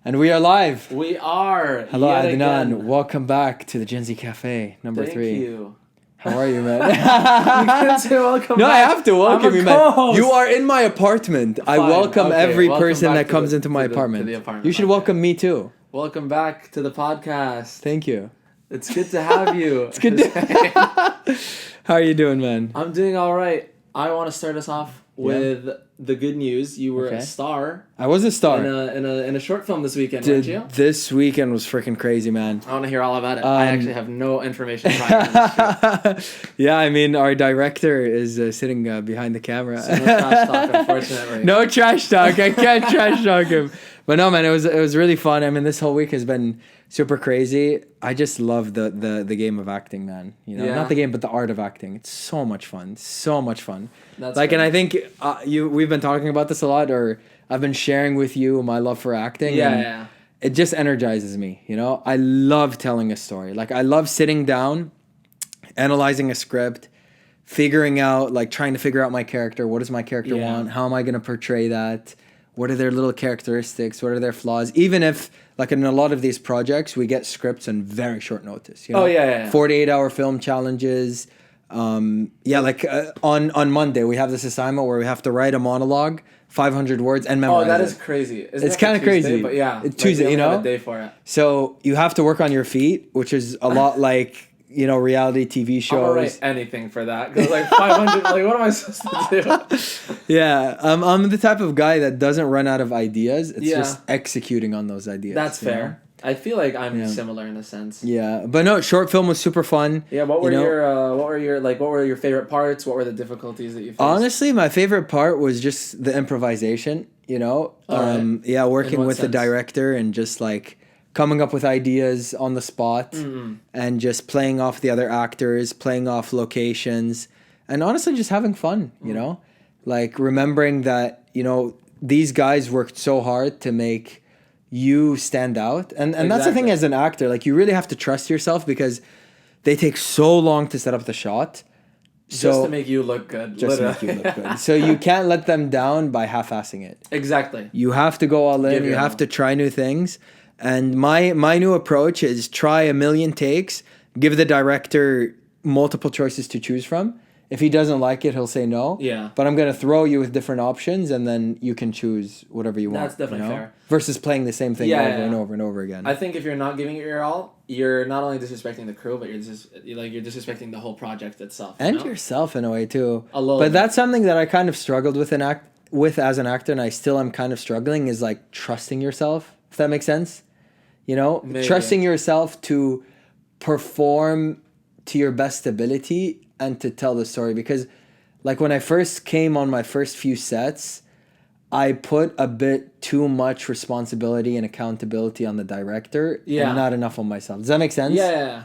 And we are live. We are. Hello, Adnan. Again. Welcome back to the Gen Z Cafe, number 3. Thank you. How are you, man? You couldn't say welcome No, back. I have to welcome you, man. You are in my apartment. I Fine. welcome Okay, every welcome person back that to comes the- into my to the- apartment. to the apartment. You should Okay. welcome me too. Welcome back to the podcast. Thank you. It's good to have you. It's good to... How are you doing, man? I'm doing all right. I want to start us off with the good news. You were Okay. a star I was a star. in a short film this weekend, weren't you? This weekend was freaking crazy, man. I want to hear all about it. I actually have no information prior to this. Yeah, I mean, our director is sitting behind the camera. So no trash talk, unfortunately. No trash talk. I can't trash talk him. But no, man, it was really fun. I mean, this whole week has been super crazy. I just love the game of acting, man. You know, Yeah. not the game, but the art of acting. It's so much fun. So much fun. That's like, fair. and I think we've been talking about this a lot, or I've been sharing with you my love for acting. Yeah, and yeah. It just energizes me. You know, I love telling a story. Like, I love sitting down, analyzing a script, figuring out, like, trying to figure out my character. What does my character Yeah. want? How am I going to portray that? What are their little characteristics? What are their flaws? Even if, like, in a lot of these projects, we get scripts on very short notice. You know? Oh, yeah. 48-hour film challenges. Like on Monday, we have this assignment where we have to write a monologue, 500 words, and memorize Oh, that it. is crazy. It's kind of crazy. But yeah. It's Tuesday, they you only have know? a day for it. So you have to work on your feet, which is a lot like, you know, reality TV I'm gonna write shows. anything for that. Because like 500, like what am I supposed to do? Yeah, I'm the type of guy that doesn't run out of ideas. It's Yeah. just executing on those ideas. That's you know? fair. I feel like I'm Yeah. similar in a sense. Yeah, but no, short film was super fun. Yeah, what were You know? what were your favorite parts? What were the difficulties that you faced? Honestly, my favorite part was just the improvisation, you know? Alright. Yeah, working In what with the sense? director and just like coming up with ideas on the spot and just playing off the other actors, playing off locations, and honestly just having fun, you know? Like remembering that, you know, these guys worked so hard to make you stand out. And that's the thing Exactly. as an actor, like you really have to trust yourself because they take so long to set up the shot. just to make you look good. Just to literally. make you look good. So you can't let them down by half-assing it. Exactly. You have to go all in. Give You your have all. to try new things. And my new approach is try a million takes, give the director multiple choices to choose from. If he doesn't like it, he'll say no. Yeah. But I'm going to throw you with different options, and then you can choose whatever you want. That's definitely you know? fair. Versus playing the same thing Yeah, over yeah. and over and over again. I think if you're not giving it your all, you're not only disrespecting the crew, but you're disrespecting the whole project itself. You And know? yourself in a way too. A little But bit. that's something that I kind of struggled with as an actor, and I still am kind of struggling, is like trusting yourself, if that makes sense. You know, Maybe. trusting yourself to perform to your best ability and to tell the story. Because like when I first came on my first few sets, I put a bit too much responsibility and accountability on the director Yeah. and not enough on myself. Does that make sense? Yeah.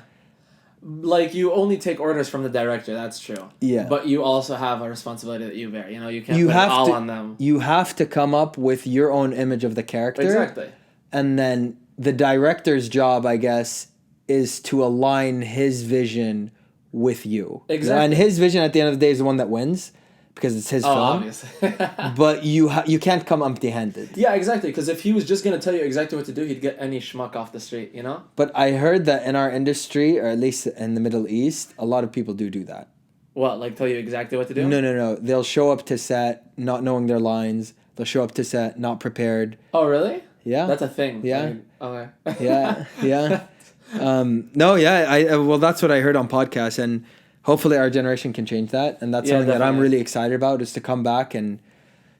Like you only take orders from the director, that's true. Yeah. But you also have a responsibility that you bear. You know, you can't You put have it all to, on them. You have to come up with your own image of the character. Exactly. And then the director's job, I guess, is to align his vision with you. Exactly. And his vision at the end of the day is the one that wins because it's his Oh, film. obviously. But you can't come empty-handed. Yeah, exactly. Because if he was just gonna tell you exactly what to do, he'd get any schmuck off the street. You know. But I heard that in our industry, or at least in the Middle East, a lot of people do that. What? Like tell you exactly what to do? No. They'll show up to set not knowing their lines. They'll show up to set not prepared. Oh, really? Yeah. That's a thing. Yeah. I mean, okay. Yeah. Well, that's what I heard on podcasts, and hopefully our generation can change that. And that's Yeah, something that I'm definitely. really excited about, is to come back and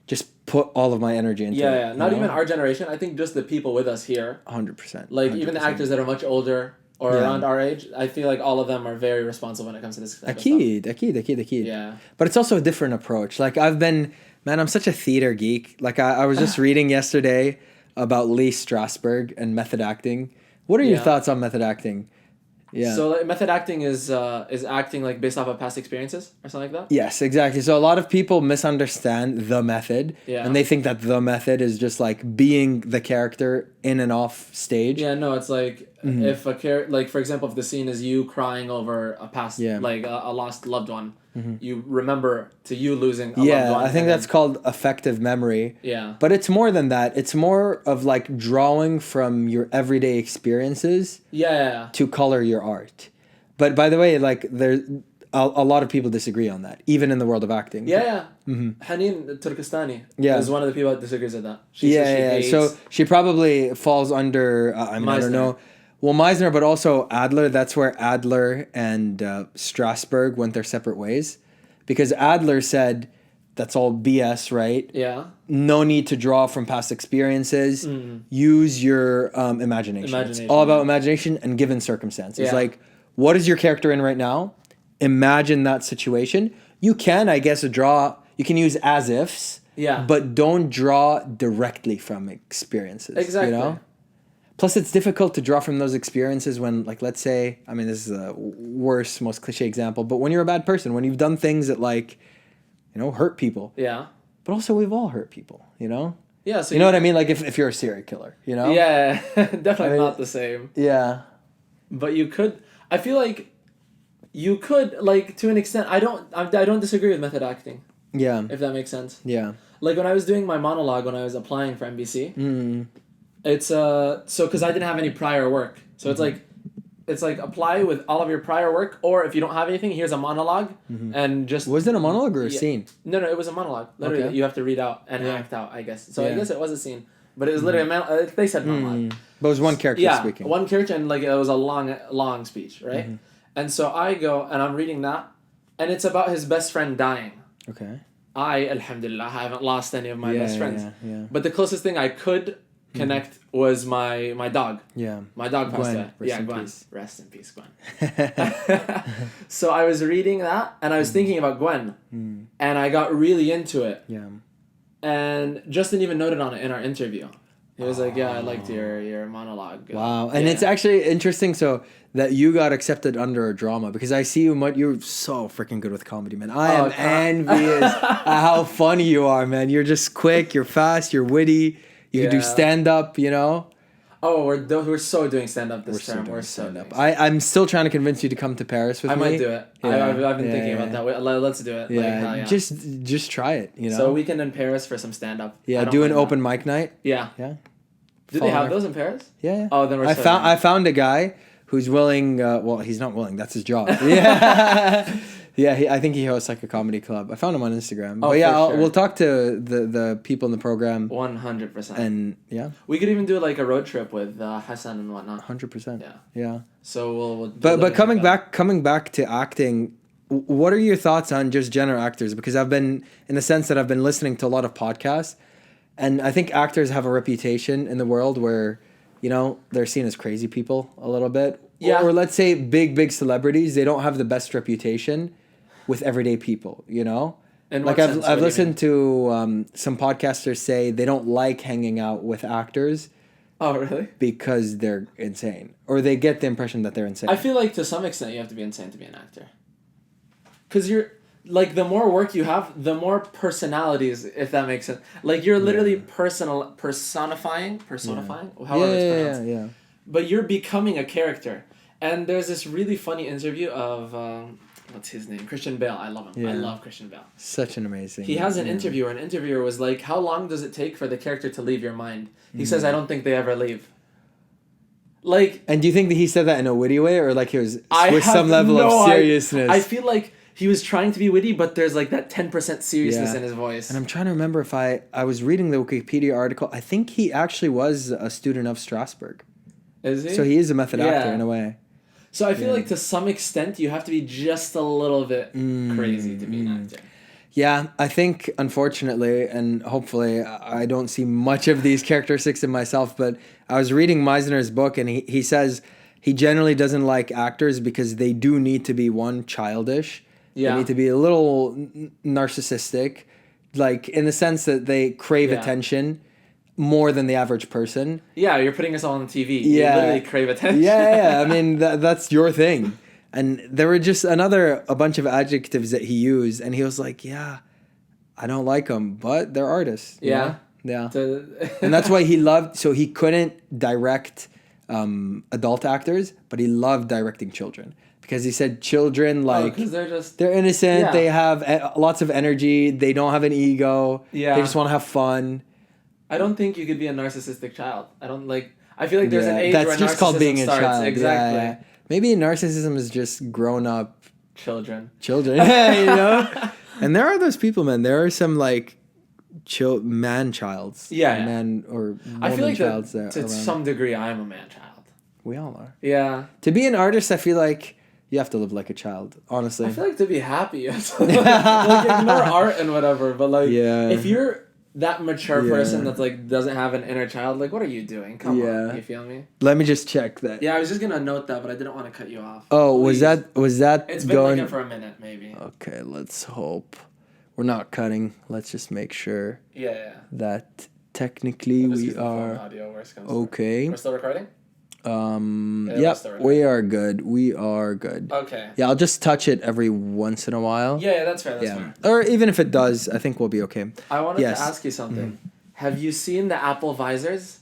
just put all of my energy into it. Yeah. Not you know? even our generation. I think just the people with us here. 100%. Like even the 100%. actors that are much older or Yeah. around our age, I feel like all of them are very responsible when it comes to this type of stuff. Akid. Yeah. But it's also a different approach. Like I'm such a theater geek. Like I was just reading yesterday about Lee Strasberg and method acting. What are your Yeah. thoughts on method acting? Yeah. So like, method acting is acting like based off of past experiences or something like that. Yes, exactly. So a lot of people misunderstand the method, Yeah. and they think that the method is just like being the character in and off stage. Yeah, no, it's like if a like for example, if the scene is you crying over a past Yeah. like a lost loved one, you remember to you losing a loved Yeah, one. I think that's called effective memory. Yeah. But it's more than that. It's more of like drawing from your everyday experiences Yeah. to color your art. But by the way, like there, a lot of people disagree on that, even in the world of acting. Yeah. Haneen Turkestani is one of the people that disagrees with that. She says she hates So she probably falls under, I don't know. Well, Meisner, but also Adler. That's where Adler and Strasberg went their separate ways. Because Adler said, that's all BS, right? Yeah. No need to draw from past experiences. Use your imagination. It's all about imagination and given circumstances. Yeah. Like, what is your character in right now? Imagine that situation. You can, I guess, you can use as ifs. Yeah. But don't draw directly from experiences. Exactly. You know? Plus, it's difficult to draw from those experiences when, like, let's say, I mean, this is a worst, most cliche example, but when you're a bad person, when you've done things that, like, you know, hurt people. Yeah. But also, we've all hurt people, you know? Yeah. So you know what I mean? Like, if you're a serial killer, you know? Yeah. Definitely not the same. Yeah. But you could, I feel like you could, like, to an extent, I don't disagree with method acting. Yeah. If that makes sense. Yeah. Like, when I was doing my monologue when I was applying for NBC, it's so because I didn't have any prior work, so it's like apply with all of your prior work, or if you don't have anything, here's a monologue, and just was it a monologue or a scene? No, it was a monologue. Literally, that you have to read out and act out, I guess. So I guess it was a scene, but it was literally they said monologue. But it was one character speaking. One character, and like it was a long speech, right? And so I go and I'm reading that, and it's about his best friend dying. Okay. Alhamdulillah, haven't lost any of my best friends. Yeah. But the closest thing I could connect was my dog. Yeah. My dog passed away. Gwen. Peace. Rest in peace, Gwen. So I was reading that and I was thinking about Gwen. And I got really into it. Yeah. And Justin even noted on it in our interview. He was like, yeah, I liked your monologue. Wow. And it's actually interesting so that you got accepted under a drama because I see you're so freaking good with comedy, man. I am envious at how funny you are, man. You're just quick, you're fast, you're witty. You can do stand-up, you know? Oh, we're so doing stand-up this term. We're so stand-up. I'm still trying to convince you to come to Paris with me. I might do it. Yeah. I've been thinking about that. Let's do it. Yeah. Just try it, you know? So weekend in Paris for some stand-up. Yeah, do an open mic night. Yeah. Yeah. Do they have those in Paris? Yeah. Oh, then I found a guy who's willing, well, he's not willing, that's his job. Yeah. Yeah, I think he hosts like a comedy club. I found him on Instagram. Oh, but yeah, sure. we'll talk to the people in the program. 100%. And yeah. We could even do like a road trip with Hassan and whatnot. 100%. Yeah. Yeah. So we'll but coming back to acting, what are your thoughts on just general actors? Because I've been, in the sense that I've been listening to a lot of podcasts, and I think actors have a reputation in the world where, you know, they're seen as crazy people a little bit. Yeah. Or let's say big celebrities, they don't have the best reputation with everyday people, you know? And like I've listened to some podcasters say they don't like hanging out with actors. Oh, really? Because they're insane. Or they get the impression that they're insane. I feel like to some extent you have to be insane to be an actor. Because you're, like, the more work you have, the more personalities, if that makes sense. Like, you're literally personifying, however it's pronounced. Yeah. But you're becoming a character. And there's this really funny interview of, what's his name? Christian Bale. I love him. Yeah. I love Christian Bale. Such an amazing... He has an interview where an interviewer was like, how long does it take for the character to leave your mind? He says, I don't think they ever leave. Like... And do you think that he said that in a witty way, or like he was with some level of seriousness? I feel like he was trying to be witty, but there's like that 10% seriousness in his voice. And I'm trying to remember if I was reading the Wikipedia article. I think he actually was a student of Strasberg. Is he? So he is a method actor in a way. So I feel like to some extent you have to be just a little bit crazy to be an actor. Yeah, I think unfortunately, and hopefully I don't see much of these characteristics in myself, but I was reading Meisner's book and he says he generally doesn't like actors because they do need to be childish. Yeah. They need to be a little narcissistic, like in the sense that they crave attention more than the average person. Yeah, you're putting us all on TV. Yeah. You literally crave attention. Yeah. I mean, that's your thing. And there were just a bunch of adjectives that he used, and he was like, yeah, I don't like them, but they're artists. Yeah. Yeah. And that's why he couldn't direct adult actors, but he loved directing children. because he said children like because they're innocent. Yeah. They have lots of energy. They don't have an ego. Yeah. They just want to have fun. I don't think you could be a narcissistic child. I don't like. I feel like there's an age that's where just narcissism called being starts. a child. Exactly. Yeah. Maybe narcissism is just grown up Children. you know. And there are those people, man. There are some like man-childs. Yeah. Man or I feel like woman-childs to some degree, I am a man-child. We all are. Yeah. To be an artist, I feel like you have to live like a child, honestly. I feel like to be happy, like ignore art and whatever, but like if you're that mature person that's like doesn't have an inner child, like what are you doing? Come on, you feel me? Let me just check that. Yeah, I was just gonna note that, but I didn't want to cut you off. Oh, Please. was that It's been going like for a minute, maybe. Okay, let's hope we're not cutting. Let's just make sure that technically we are audio, worst comes okay. We're still recording? Yep, we are good. We are good. Okay. Yeah, I'll just touch it every once in a while. Yeah, that's fair. That's fair. Or even if it does, I think we'll be okay. I wanted to ask you something. Have you seen the Apple visors?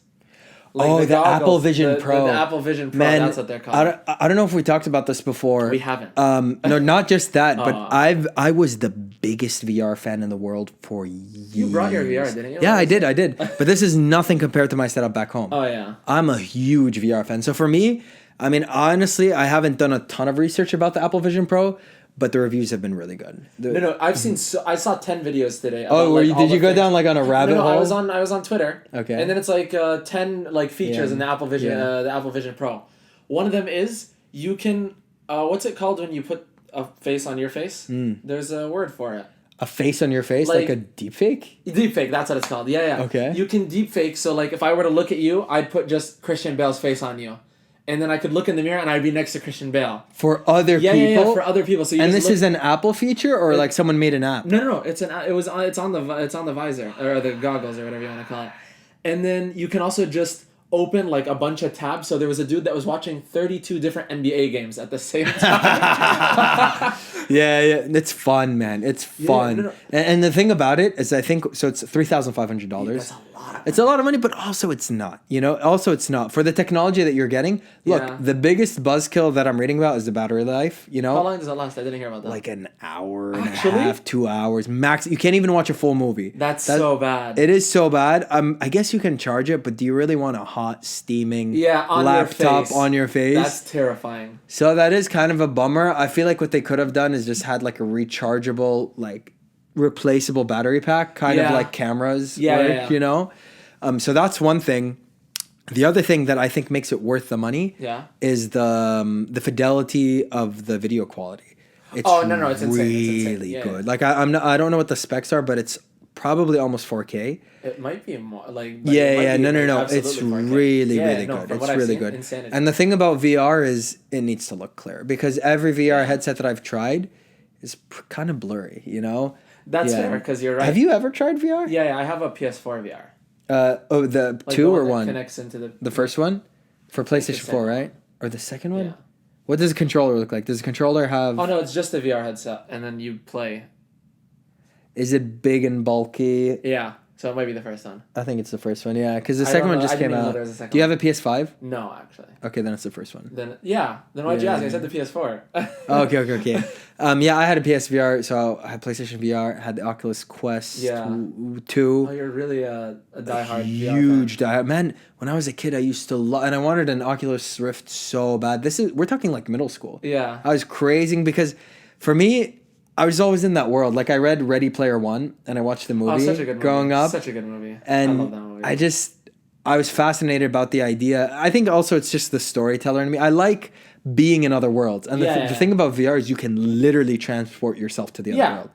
Like the goggles, Apple Vision Pro. The Apple Vision Pro, Man, that's what they're called. I don't know if we talked about this before. We haven't. No, not just that, but I was the biggest VR fan in the world for years. You brought your VR, didn't you? Yeah, I did. But this is nothing compared to my setup back home. Oh, yeah. I'm a huge VR fan. So for me, I mean, honestly, I haven't done a ton of research about the Apple Vision Pro, but the reviews have been really good. No, I've seen. I saw 10 videos today. Oh, did you go down like on a rabbit hole? I was on Twitter. Okay. And then it's like 10 like features in the Apple Vision, the Apple Vision Pro. One of them is you can. What's it called when you put a face on your face? There's a word for it. A face on your face, like a deepfake? Deepfake, that's what it's called. Yeah. Okay. You can deepfake. So like, if I were to look at you, I'd put just Christian Bale's face on you. And then I could look in the mirror and I'd be next to Christian Bale. For other people? Yeah, for other people. So this is an Apple feature or like someone made an app? No. It's on the visor or the goggles or whatever you want to call it. And then you can also just open like a bunch of tabs. So there was a dude that was watching 32 different NBA games at the same time. Yeah, it's fun, man. It's fun. No. And the thing about it is, I think so. It's $3,500. That's a lot. It's a lot of money, but also it's not. You know, also it's not for the technology that you're getting. Look, the biggest buzzkill that I'm reading about is the battery life. You know, how long does it last? I didn't hear about that. Like an hour and a half, 2 hours max. You can't even watch a full movie. That's so bad. It is so bad. I guess you can charge it, but do you really want a hot steaming laptop on your face? That's terrifying. So that is kind of a bummer. I feel like what they could have done is just had like a rechargeable, like replaceable battery pack, kind of like cameras work, you know? So that's one thing. The other thing that I think makes it worth the money is the fidelity of the video quality. It's it's insane. Really good. Like I don't know what the specs are, but it's probably almost 4K. It might be more like no. It's really good. It's really good. Insanity. And the thing about VR is it needs to look clear because every VR headset that I've tried is kind of blurry. You know. That's fair because you're right. Have you ever tried VR? Yeah. I have a PS4 VR. The like 2 or 1? Connects into the first one for PlayStation 4, right? Or the second one? Yeah. What does a controller look like? Does a controller have? Oh no, it's just a VR headset, and then you play. Is it big and bulky? Yeah, so it might be the first one. I think it's the first one, yeah, because the second one just came out. Do you have a PS5? No, actually. Okay, then it's the first one. Then why'd you ask? I said the PS4. Okay. I had a PSVR, so I had PlayStation VR, had the Oculus Quest 2. Oh, you're really a diehard huge diehard. Man, when I was a kid, I used to love, and I wanted an Oculus Rift so bad. We're talking like middle school. Yeah. I was crazy because for me, I was always in that world. Like I read Ready Player One and I watched the movie such a good growing movie. up. Such a good movie. And I love that movie. I was fascinated about the idea. I think also it's just the storyteller in me. I like being in other worlds. And the thing about VR is you can literally transport yourself to the other world.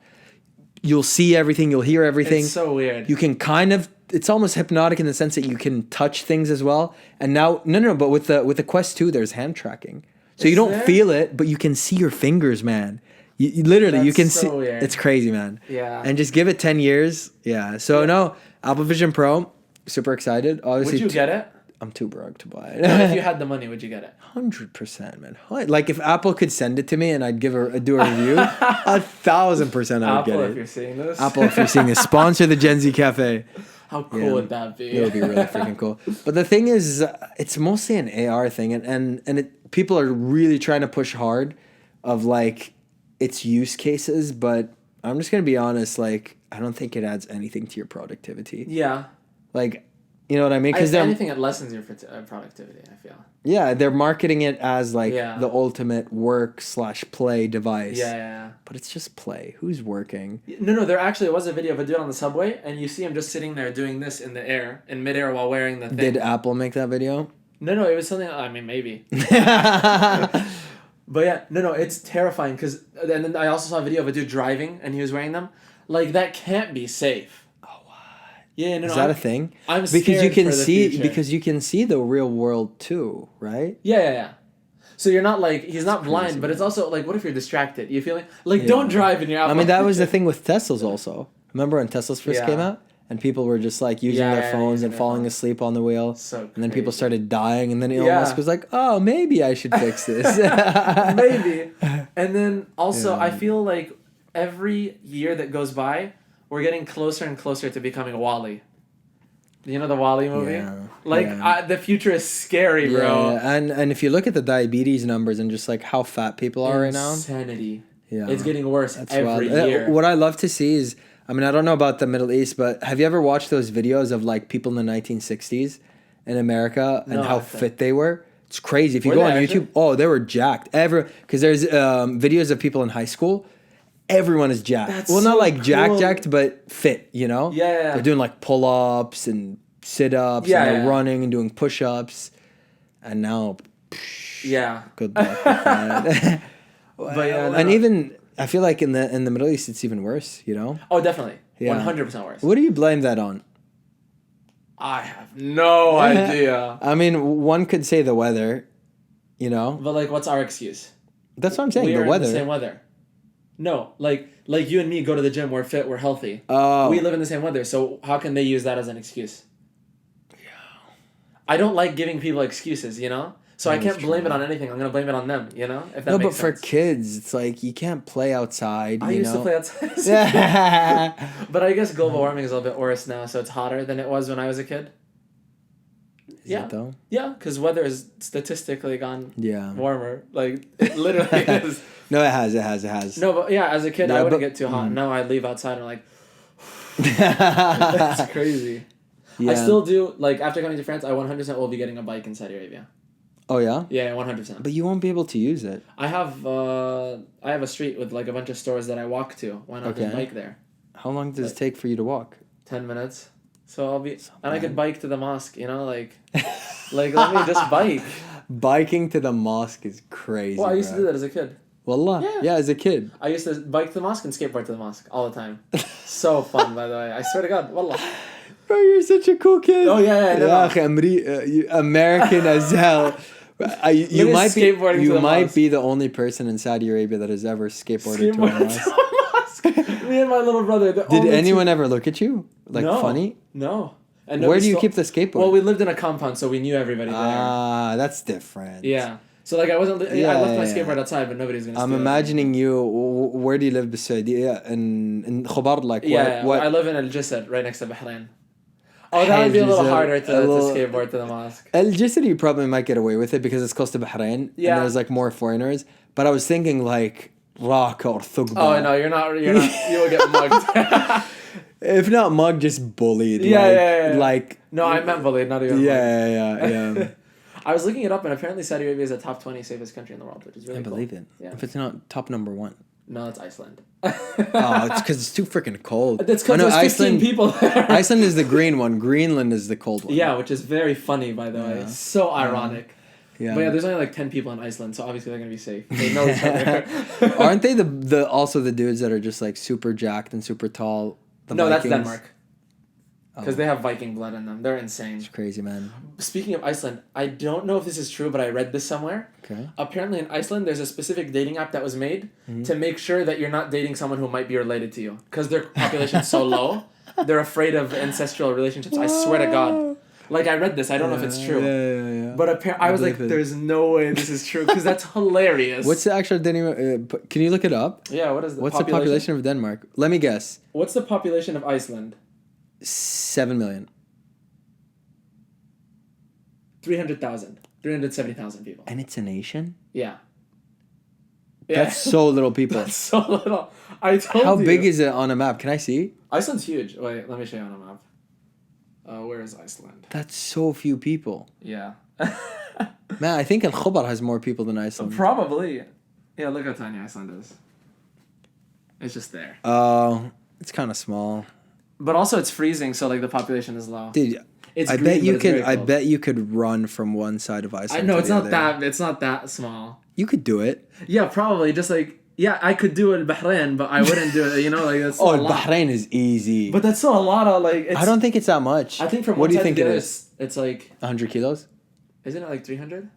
You'll see everything, you'll hear everything. It's so weird. You can it's almost hypnotic in the sense that you can touch things as well. And now but with the Quest 2 there's hand tracking. So you don't feel it, but you can see your fingers, man. You literally, you can see. Weird. It's crazy, man. Yeah. And just give it 10 years. Yeah. So no, Apple Vision Pro, super excited. Obviously, would you get it? I'm too broke to buy it. If you had the money, would you get it? 100%, man. Like if Apple could send it to me and I'd do a review, 1,000% I would get it. Apple, if you're seeing this. Apple, if you're seeing this, sponsor the Gen Z Cafe. How cool would that be? It would be really freaking cool. But the thing is, it's mostly an AR thing, and people are really trying to push hard of like its use cases, but I'm just gonna be honest, like I don't think it adds anything to your productivity. Yeah. Like, you know what I mean? If anything, it lessens your productivity, I feel. Yeah, they're marketing it as like Yeah. the ultimate work/play device. Yeah. But it's just play. Who's working? No, there actually was a video of a dude on the subway, and you see him just sitting there doing this in the air, in midair while wearing the thing. Did Apple make that video? No, it was something, I mean, maybe. But yeah, no, it's terrifying, because, and then I also saw a video of a dude driving, and he was wearing them. Like, that can't be safe. Oh, what? Yeah, no, Is that a thing? I'm scared because you can for the see future. because you can see the real world too, right? Yeah. So you're not like, he's not Crazy, blind, but man. it's also like, what if you're distracted? You feeling like don't drive in your Apple. I mean, that was the thing with Teslas also. Remember when Teslas first came out? And people were just like using their phones and falling asleep on the wheel. So and then people started dying, and then Elon Musk was like, "Oh, maybe I should fix this." Maybe. And then also, I feel like every year that goes by, we're getting closer and closer to becoming WALL-E. You know the WALL-E movie? Yeah. Like, the future is scary, bro. Yeah. And if you look at the diabetes numbers and just like how fat people are right now. Insanity. Yeah. It's getting worse every wild. year. What I love to see is, I mean, I don't know about the Middle East, but have you ever watched those videos of like people in the 1960s in America and how fit they were? It's crazy. If you go on YouTube, they were jacked. Because there's videos of people in high school. Everyone is jacked. That's well, not so like cool. jacked, but fit, you know? Yeah. They're doing like pull-ups and sit-ups and they're running and doing push-ups. And now, good luck with that. But and even, I feel like in the Middle East, it's even worse, you know? Oh, definitely. Yeah. 100% worse. What do you blame that on? I have no idea. I mean, one could say the weather, you know? But like, what's our excuse? That's what I'm saying, We are the weather. in the same weather. No, like you and me go to the gym, we're fit, we're healthy. Oh. We live in the same weather, so how can they use that as an excuse? Yeah. I don't like giving people excuses, you know? So I can't blame it on anything. I'm going to blame it on them, you know? If that makes sense. For kids, it's like you can't play outside, I you used know? to play outside. But I guess global warming is a little bit worse now, so it's hotter than it was when I was a kid. Is it though? Yeah, because weather is statistically gone warmer. Like, it literally is. No, it has. No, but yeah, as a kid, I wouldn't get too hot. Now I leave outside and I'm like, that's crazy. Yeah. I still do, like, after coming to France, I 100% will be getting a bike in Saudi Arabia. Oh, yeah? Yeah, 100%. But you won't be able to use it. I have a street with, like, a bunch of stores that I walk to. Why not just bike there? How long does it take for you to walk? 10 minutes. So I'll be... I could bike to the mosque, you know? Like, let me just bike. Biking to the mosque is crazy, Well, I used to do that as a kid. Wallah. Yeah, as a kid. I used to bike to the mosque and skateboard to the mosque all the time. So fun, by the way. I swear to God. Wallah. Bro, you're such a cool kid. Oh, yeah. American as hell. You might be the only person in Saudi Arabia that has ever skateboarded to a mosque. Me and my little brother. Did anyone ever look at you? Like, funny? No. And where do you keep the skateboard? Well, we lived in a compound, so we knew everybody there. Ah, that's different. Yeah. So, like, I wasn't... I left my skateboard outside, but nobody's going to steal it. I'm imagining you... Where do you live beside? In Khobar, like... I live in Al-Jasad, right next to Bahrain. Oh, that would be a little harder to skateboard to the mosque. Al-Jasad, you probably might get away with it because it's close to Bahrain. Yeah. And there's, like, more foreigners. But I was thinking, like, Raqqa or Thugba. Oh, no, you're not... You will get mugged. If not mugged, just bullied. Yeah. Like... No, I meant bullied, not even mugged. Yeah. I was looking it up, and apparently Saudi Arabia is a top 20 safest country in the world, which is really cool. I believe it. Yeah. If it's not top number 1. No, it's Iceland. It's because it's too freaking cold. That's because there's 15 people there. Iceland is the green one. Greenland is the cold one. Yeah, which is very funny, by the way. So ironic. Yeah. But yeah, there's only like 10 people in Iceland, so obviously they're going to be safe. They know each other. Aren't they also the dudes that are just like super jacked and super tall? No, that's Denmark. Because they have Viking blood in them. They're insane. It's crazy, man. Speaking of Iceland, I don't know if this is true, but I read this somewhere. Okay. Apparently in Iceland, there's a specific dating app that was made to make sure that you're not dating someone who might be related to you. Because their population's so low, they're afraid of ancestral relationships. I swear to God. Like, I read this. I don't know if it's true. Yeah. But I was like, there's no way this is true. Because that's hilarious. What's the actual dating... can you look it up? Yeah, what's the population of Denmark? Let me guess. What's the population of Iceland? 7 million. 300,000. 370,000 people. And it's a nation? Yeah. Yeah. That's so little people. That's so little. I told How you. big is it on a map? Can I see? Iceland's huge. Wait, let me show you on a map. Where is Iceland? That's so few people. Yeah. Man, I think Al Khobar has more people than Iceland. Probably. Yeah, look how tiny Iceland is. It's just there. Oh, it's kind of small. But also it's freezing, so like the population is low. Dude, It's I green, bet but you it's could. very I cold. bet you could run from one side of Iceland. I know to it's the not other. that. It's not that small. You could do it. Yeah, probably. Just like I could do it in Bahrain, but I wouldn't do it. You know, like that's still a lot. Bahrain is easy. But that's still a lot of like. It's, I don't think it's that much. I think from what one do you side think to the it other, is? it's like 100 kilos. isn't it like 300?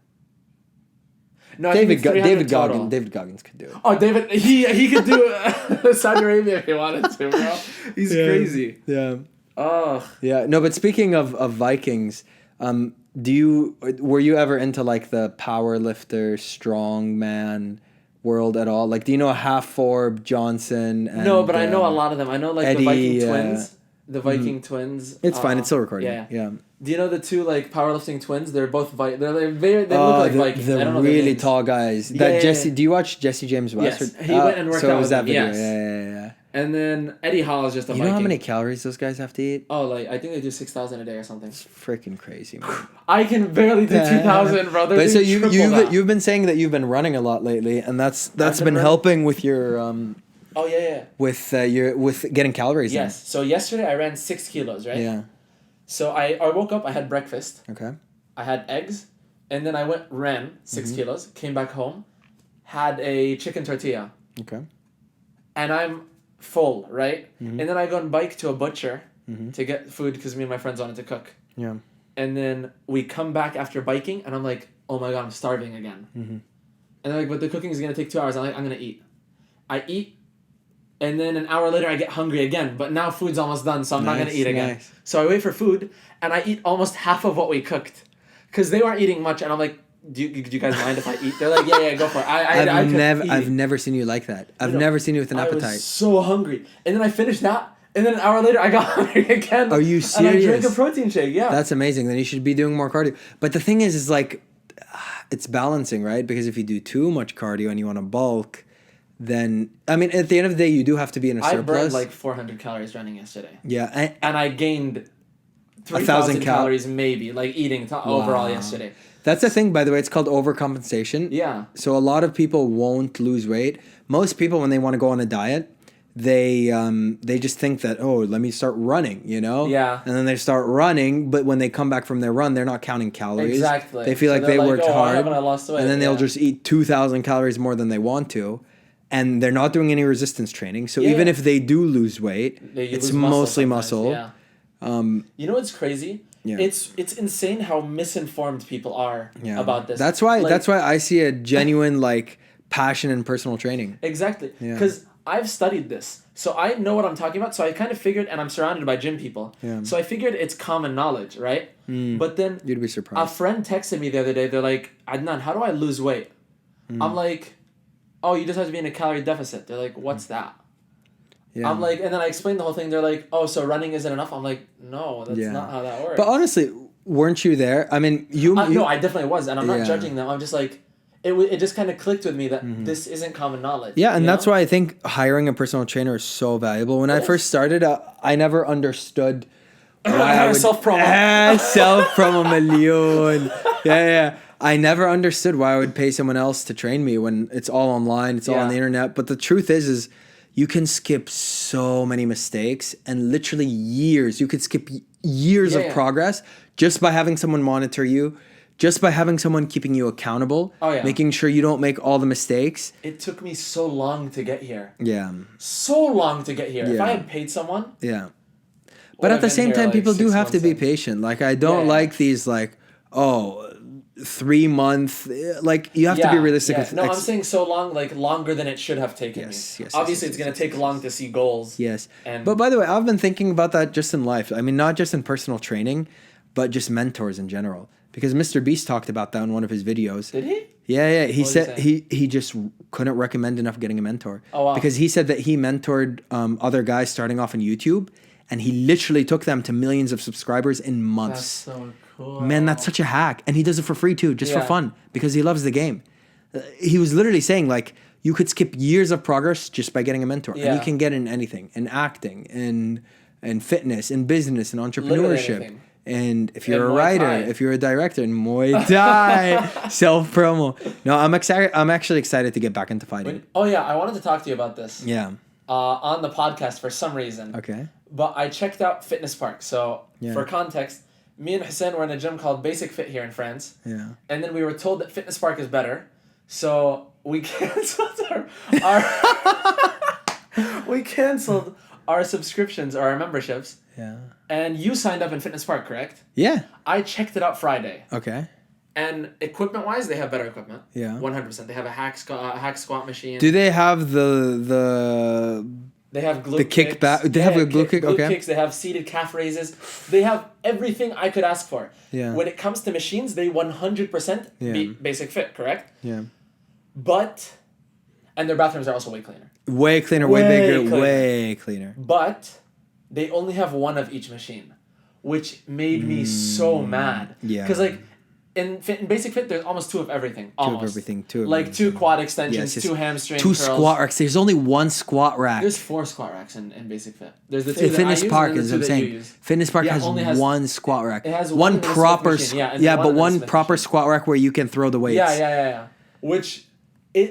No, I think it's 300 David total. Goggins. David Goggins could do it. Oh, David, he could do Saudi Arabia if he wanted to, bro. He's crazy. Yeah. Oh, Yeah. No, but speaking of Vikings, were you ever into like the power lifter, strong man world at all? Like, do you know Half Forb, Johnson? And, no, but I know a lot of them. I know like Eddie, the Viking twins. The Viking twins. It's fine. It's still recording. Yeah. Yeah. Do you know the two like powerlifting twins? They're both they look like Vikings. I the don't know their really names. tall guys. Yeah, That yeah, Jesse. yeah. Do you watch Jesse James West? Yes, he went and worked so out it was with that him, video. yes. Yeah. And then Eddie Hall is just a You Viking. know how many calories those guys have to eat? Oh, like I think they do 6,000 a day or something. It's freaking crazy, man. I can barely do 2,000, bro. They're But so doing triple that. you've been saying that you've been running a lot lately, and that's been been running. helping with your Oh yeah. with getting calories Yes. So yesterday I ran 6 kilos, right? in. Yeah. So I woke up. I had breakfast. Okay. I had eggs, and then I ran 6 kilos. Came back home, had a chicken tortilla, Okay. and I'm full, right? Mm-hmm. And then I go and bike to a butcher to get food because me and my friends wanted to cook. Yeah. And then we come back after biking, and I'm like, oh my god, I'm starving again. Mm-hmm. And they're like, but the cooking is gonna take 2 hours. I'm like, I'm gonna eat. I eat, and then an hour later I get hungry again. But now food's almost done, so I'm not gonna eat again. Nice. So I wait for food, and I eat almost half of what we cooked, because they weren't eating much, and I'm like, do you guys mind if I eat? They're like, yeah, go for it. I've never seen you like that. I've never seen you with an I appetite. was so hungry, and then I finished that, and then an hour later I got hungry again. Are you And I drank serious? a protein shake. Yeah. That's amazing. Then you should be doing more cardio. But the thing is like, it's balancing, right? Because if you do too much cardio and you want to bulk, then I mean, at the end of the day, you do have to be in a I surplus. burned like 400 calories running yesterday. Yeah, And I gained 1,000 3,000 calories maybe, like eating overall yesterday. That's the thing, by the way. It's called overcompensation. Yeah. So a lot of people won't lose weight. Most people, when they want to go on a diet, they just think that, oh, let me start running, you know? Yeah. And then they start running, but when they come back from their run, they're not counting calories. Exactly. They feel So like they're they like, worked "Oh, why hard. haven't I lost weight?" And then they'll Yeah. just eat 2,000 calories more than they want to. And they're not doing any resistance training. So Yeah. even if they do lose weight, They it's lose muscle mostly sometimes, muscle. Yeah. You know what's crazy? Yeah. It's insane how misinformed people are Yeah. about this. That's why Like, I see a genuine like passion in personal training. Exactly. Yeah. Because I've studied this. So I know what I'm talking about. So I kind of figured, and I'm surrounded by gym people. Yeah. So I figured it's common knowledge, right? But then You'd be a surprised. friend texted me the other day. They're like, Adnan, how do I lose weight? I'm like, oh, you just have to be in a calorie deficit. They're like, what's that? Yeah. I'm like, and then I explained the whole thing. They're like, oh, so running isn't enough? I'm like, no, that's Yeah. not how that works. But honestly, weren't you there? I mean, you No, I definitely was. And I'm not Yeah. judging them. I'm just like, it just kind of clicked with me that this isn't common knowledge. Yeah, and you that's know? why I think hiring a personal trainer is so valuable. When I Yes. first started, I never understood why I would Self-promo. self-promo million. Yeah. I never understood why I would pay someone else to train me when it's all online, it's all on Yeah. the internet. But the truth is you can skip so many mistakes and literally years. You could skip years of Yeah. progress just by having someone monitor you, just by having someone keeping you accountable, Oh, yeah. making sure you don't make all the mistakes. It took me so long to get here. Yeah. So long to get here. If Yeah. I had paid someone, Yeah. would But have at the been same here, time, like, people do 6 have to months be in. patient. Like, I don't Yeah. like these, like, 3 month, like, you have to be realistic with No, I'm saying so long, like longer than it should have taken Yes, me. yes, Obviously, yes, it's yes, going to take long to see goals. Yes. And But by the way, I've been thinking about that just in life. I mean, not just in personal training, but just mentors in general. Because Mr. Beast talked about that in one of his videos. Did he? Yeah. He What did said he he just couldn't recommend enough getting a mentor. Oh, wow. Because he said that he mentored other guys starting off on YouTube, and he literally took them to millions of subscribers in That's months. so cool. Man, that's such a hack. And he does it for free too, just for Yeah. fun, because he loves the game. He was literally saying like you could skip years of progress just by getting a mentor, and Yeah. you can get in anything, in acting, in fitness, in business, in Literally entrepreneurship. anything. And if you're In a Muay writer, Thai. if you're a director in Muay Thai, self promo. No, I'm excited. I'm actually excited to get back into fighting. Oh yeah, I wanted to talk to you about this. Yeah. On the podcast for some reason. Okay. But I checked out Fitness Park. So Yeah. for context, me and Hussein were in a gym called Basic Fit here in France. Yeah. And then we were told that Fitness Park is better. So we canceled our we canceled our subscriptions or our memberships. Yeah. And you signed up in Fitness Park, correct? Yeah. I checked it out Friday. Okay. And equipment-wise, they have better equipment. Yeah. 100%. They have a hack squat machine. Do they have the They have glute the kick back? They have a glute kick. Okay. Kicks. They have seated calf raises. They have everything I could ask for. Yeah. When it comes to machines, they 100% beat Basic Fit, correct? Yeah. And their bathrooms are also way cleaner. Way cleaner, way Way bigger, cleaner. way cleaner. But they only have one of each machine, which made me so mad. Yeah. Because like in Basic Fit, there's almost two of everything. Almost. Two of everything. Like two quad extensions, Yes, two hamstring two curls. squat racks. There's only one squat rack. There's 4 squat racks in Basic Fit. There's the two that I Fitness use Park and then is the what two I'm that you saying. use. Fitness Park Yeah, has only has- one squat rack. It has one one in the Smith proper machine, yeah, and yeah, one but in the one Smith proper machine. squat rack where you can throw the weights. Yeah. Which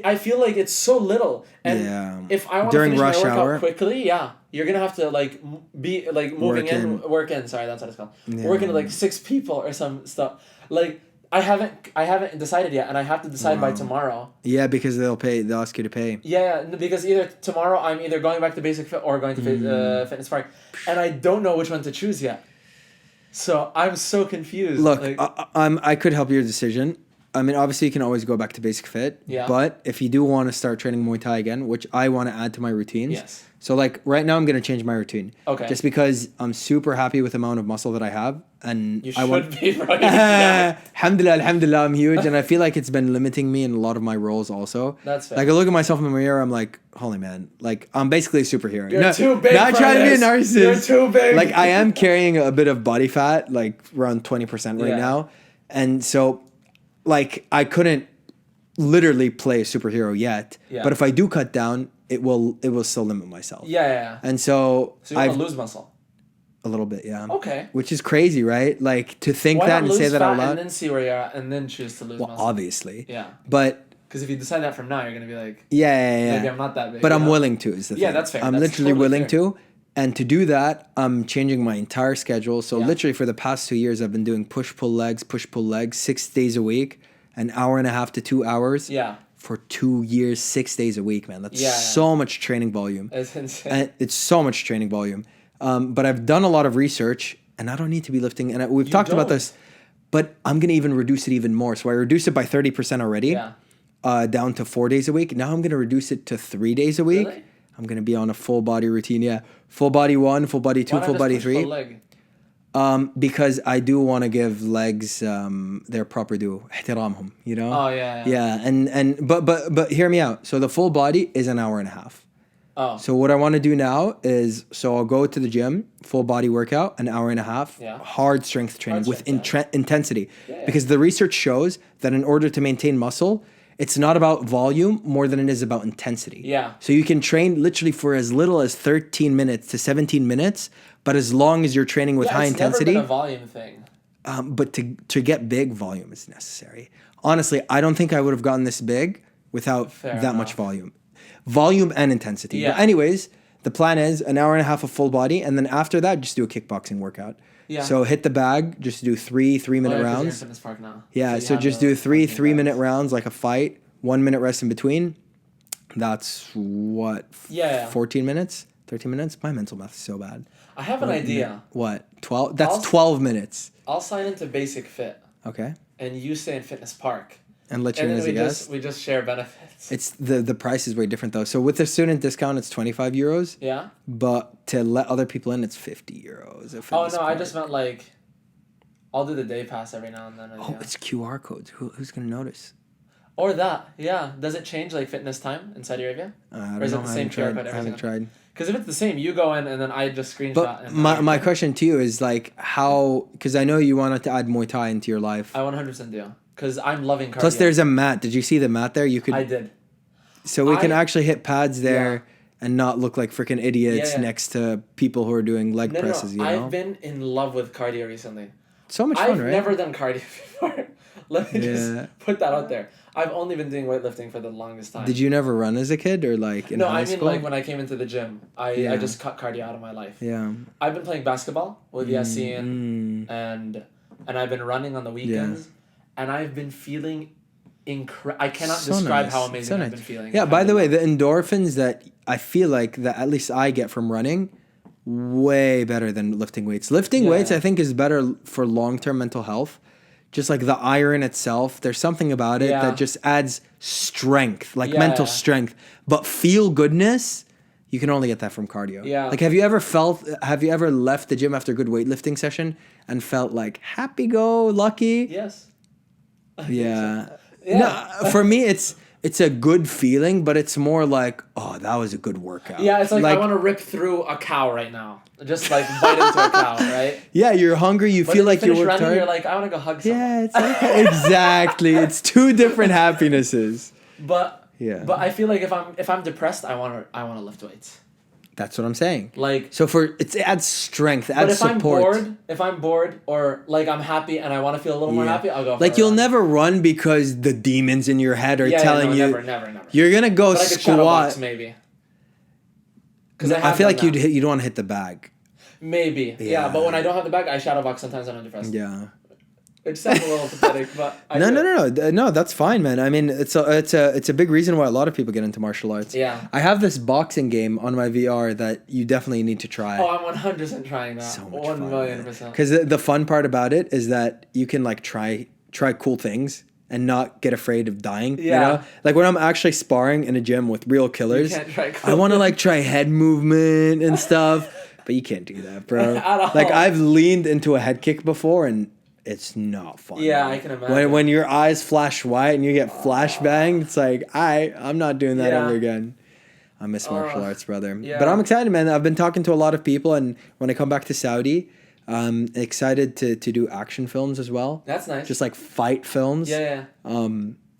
I feel like it's so little. And Yeah. if I want to During finish my rush workout hour. quickly, you're gonna have to like be like moving work in. Sorry, that's what it's called. Yeah. Working with like 6 people or some stuff. Like I haven't decided yet, and I have to decide by tomorrow. Yeah, because they'll ask you to pay. Yeah, because either tomorrow I'm either going back to Basic Fit or going to Fitness Park, and I don't know which one to choose yet. So I'm so confused. Look, like, I could help your decision. I mean, obviously, you can always go back to Basic Fit. Yeah. But if you do want to start training Muay Thai again, which I want to add to my routines. Yes. So, like, right now, I'm going to change my routine. Okay. Just because I'm super happy with the amount of muscle that I have. And you I want... should be right. Yeah. Alhamdulillah, I'm huge. And I feel like it's been limiting me in a lot of my roles also. That's fair. Like, I look at myself in the mirror, I'm like, holy man. Like, I'm basically a superhero. You're too big Not for trying to be a this. narcissist. You're too big. Like, I am carrying a bit of body fat, like, around 20% right Yeah. now. And so... like I couldn't literally play a superhero yet, Yeah. but if I do cut down, it will still limit myself. Yeah. And so So you want I've to lose muscle? a little bit, yeah. Okay. Which is crazy, right? Like to think Why that not and lose say that fat out loud. and then see where you're at and then choose to lose Well, muscle? obviously. Yeah. But Because if you decide that from now, you're gonna be like, yeah. maybe I'm not that big. But you I'm know? willing to. Is the Yeah, thing. that's fair. I'm That's literally totally willing fair. to. And to do that, I'm changing my entire schedule. So Yeah. literally for the past 2 years, I've been doing push pull legs, 6 days a week, an hour and a half to 2 hours. Yeah. For 2 years, 6 days a week, man. That's Yeah. so much training volume. It's insane. And it's so much training volume. But I've done a lot of research, and I don't need to be lifting. And we've talked about don't. this, but I'm gonna even reduce it even more. So I reduced it by 30% already, Yeah. down to 4 days a week. Now I'm gonna reduce it to 3 days a week. Really? I'm gonna be on a full body routine. Yeah, full body 1, full body 2, Why not full just body push 3. full leg? Because I do want to give legs their proper due. احترامهم, you know? Oh, yeah. Yeah, but hear me out. So the full body is an hour and a half. Oh. So what I want to do now is, so I'll go to the gym, full body workout, an hour and a half, Yeah. hard strength training with intensity. Yeah. Because the research shows that in order to maintain muscle, it's not about volume more than it is about intensity. Yeah. So you can train literally for as little as 13 minutes to 17 minutes, but as long as you're training with high it's intensity. never been a volume thing. But to get big, volume is necessary. Honestly, I don't think I would have gotten this big without Fair that much enough. volume. Volume and intensity. Yeah. But anyways, the plan is an hour and a half of full body, and then after that, just do a kickboxing workout. Yeah. So hit the bag, just do 3-minute Oh, yeah, 'cause you're in rounds. Fitness Park now. Yeah, you so have just the do three fucking 3-minute bags. rounds like a fight, 1 minute rest in between. That's what? Yeah. 14 minutes? 13 minutes? My mental math is so bad. I have an idea. What? 12? That's I'll- 12 minutes. I'll sign into Basic Fit, Okay. and you stay in Fitness Park, And let you and in then as a we guest. we just share benefits. It's the price is way different though. So with the student discount, it's 25 euros. Yeah. But to let other people in, it's 50 euros. Oh no, I just meant like, I'll do the day pass every now and then. Oh, yeah. it's QR codes. Who's gonna notice? Or that, yeah. Does it change like fitness time in Saudi Arabia? I don't Or is it know. the I same haven't QR tried. code I every haven't single- tried. Because if it's the same, you go in and then I just screenshot. But and my question to you is like how, because I know you wanted to add Muay Thai into your life. I 100% do. because I'm loving cardio. Plus, there's a mat. Did you see the mat there? You could. I did. So we can actually hit pads there and not look like freaking idiots Yeah. next to people who are doing leg presses. You know, I've been in love with cardio recently. so much fun, I've right? never done cardio before. Let me just put that out there. I've only been doing weightlifting for the longest time. Did you never run as a kid or like in high school? Like when I came into the gym, I just cut cardio out of my life. Yeah. I've been playing basketball with Yassine and I've been running on the weekends and I've been feeling I cannot describe how amazing I've been feeling. Yeah, by the way, the endorphins that I feel like that at least I get from running, way better than lifting weights. Lifting weights I think is better for long-term mental health. Just like the iron itself, there's something about it that just adds strength, like mental strength. But feel goodness, you can only get that from cardio. Yeah. Like have you ever left the gym after a good weightlifting session and felt like happy go lucky? Yes. Yeah. Yeah. No, for me it's a good feeling, but it's more like, oh, that was a good workout. Yeah, it's like I want to rip through a cow right now. Just like bite into a cow, right? Yeah, you're hungry, you feel like you worked running, hard. You're like, I want to go hug someone. Yeah, it's like, exactly. It's two different happinesses. But I feel like if I'm depressed, I want to lift weights. That's what I'm saying. Like, so it adds strength, it adds support. If I'm bored or like I'm happy and I want to feel a little more happy, I'll go. Like you'll never run because the demons in your head are telling you never. You're gonna go but I could squat. shadow box maybe. No, I feel like you don't want to hit the bag. Maybe, yeah. But when I don't have the bag, I shadow box sometimes when I'm depressed. Yeah. It sounds a little pathetic, but no, that's fine, man. I mean, it's a big reason why a lot of people get into martial arts. Yeah. I have this boxing game on my VR that you definitely need to try. Oh, I'm 100% trying that. So much 1,000,000%. Because the fun part about it is that you can like try cool things and not get afraid of dying. Yeah. You know? Like when I'm actually sparring in a gym with real killers, You can't try cool I want to like try head movement and stuff, but you can't do that, bro. At all. Like I've leaned into a head kick before and it's not fun. Yeah, I can imagine. When your eyes flash white and you get flashbanged, it's like I'm not doing that ever again. I miss martial arts, brother. Yeah. But I'm excited, man. I've been talking to a lot of people, and when I come back to Saudi, I'm excited to do action films as well. That's nice. Just like fight films. Yeah.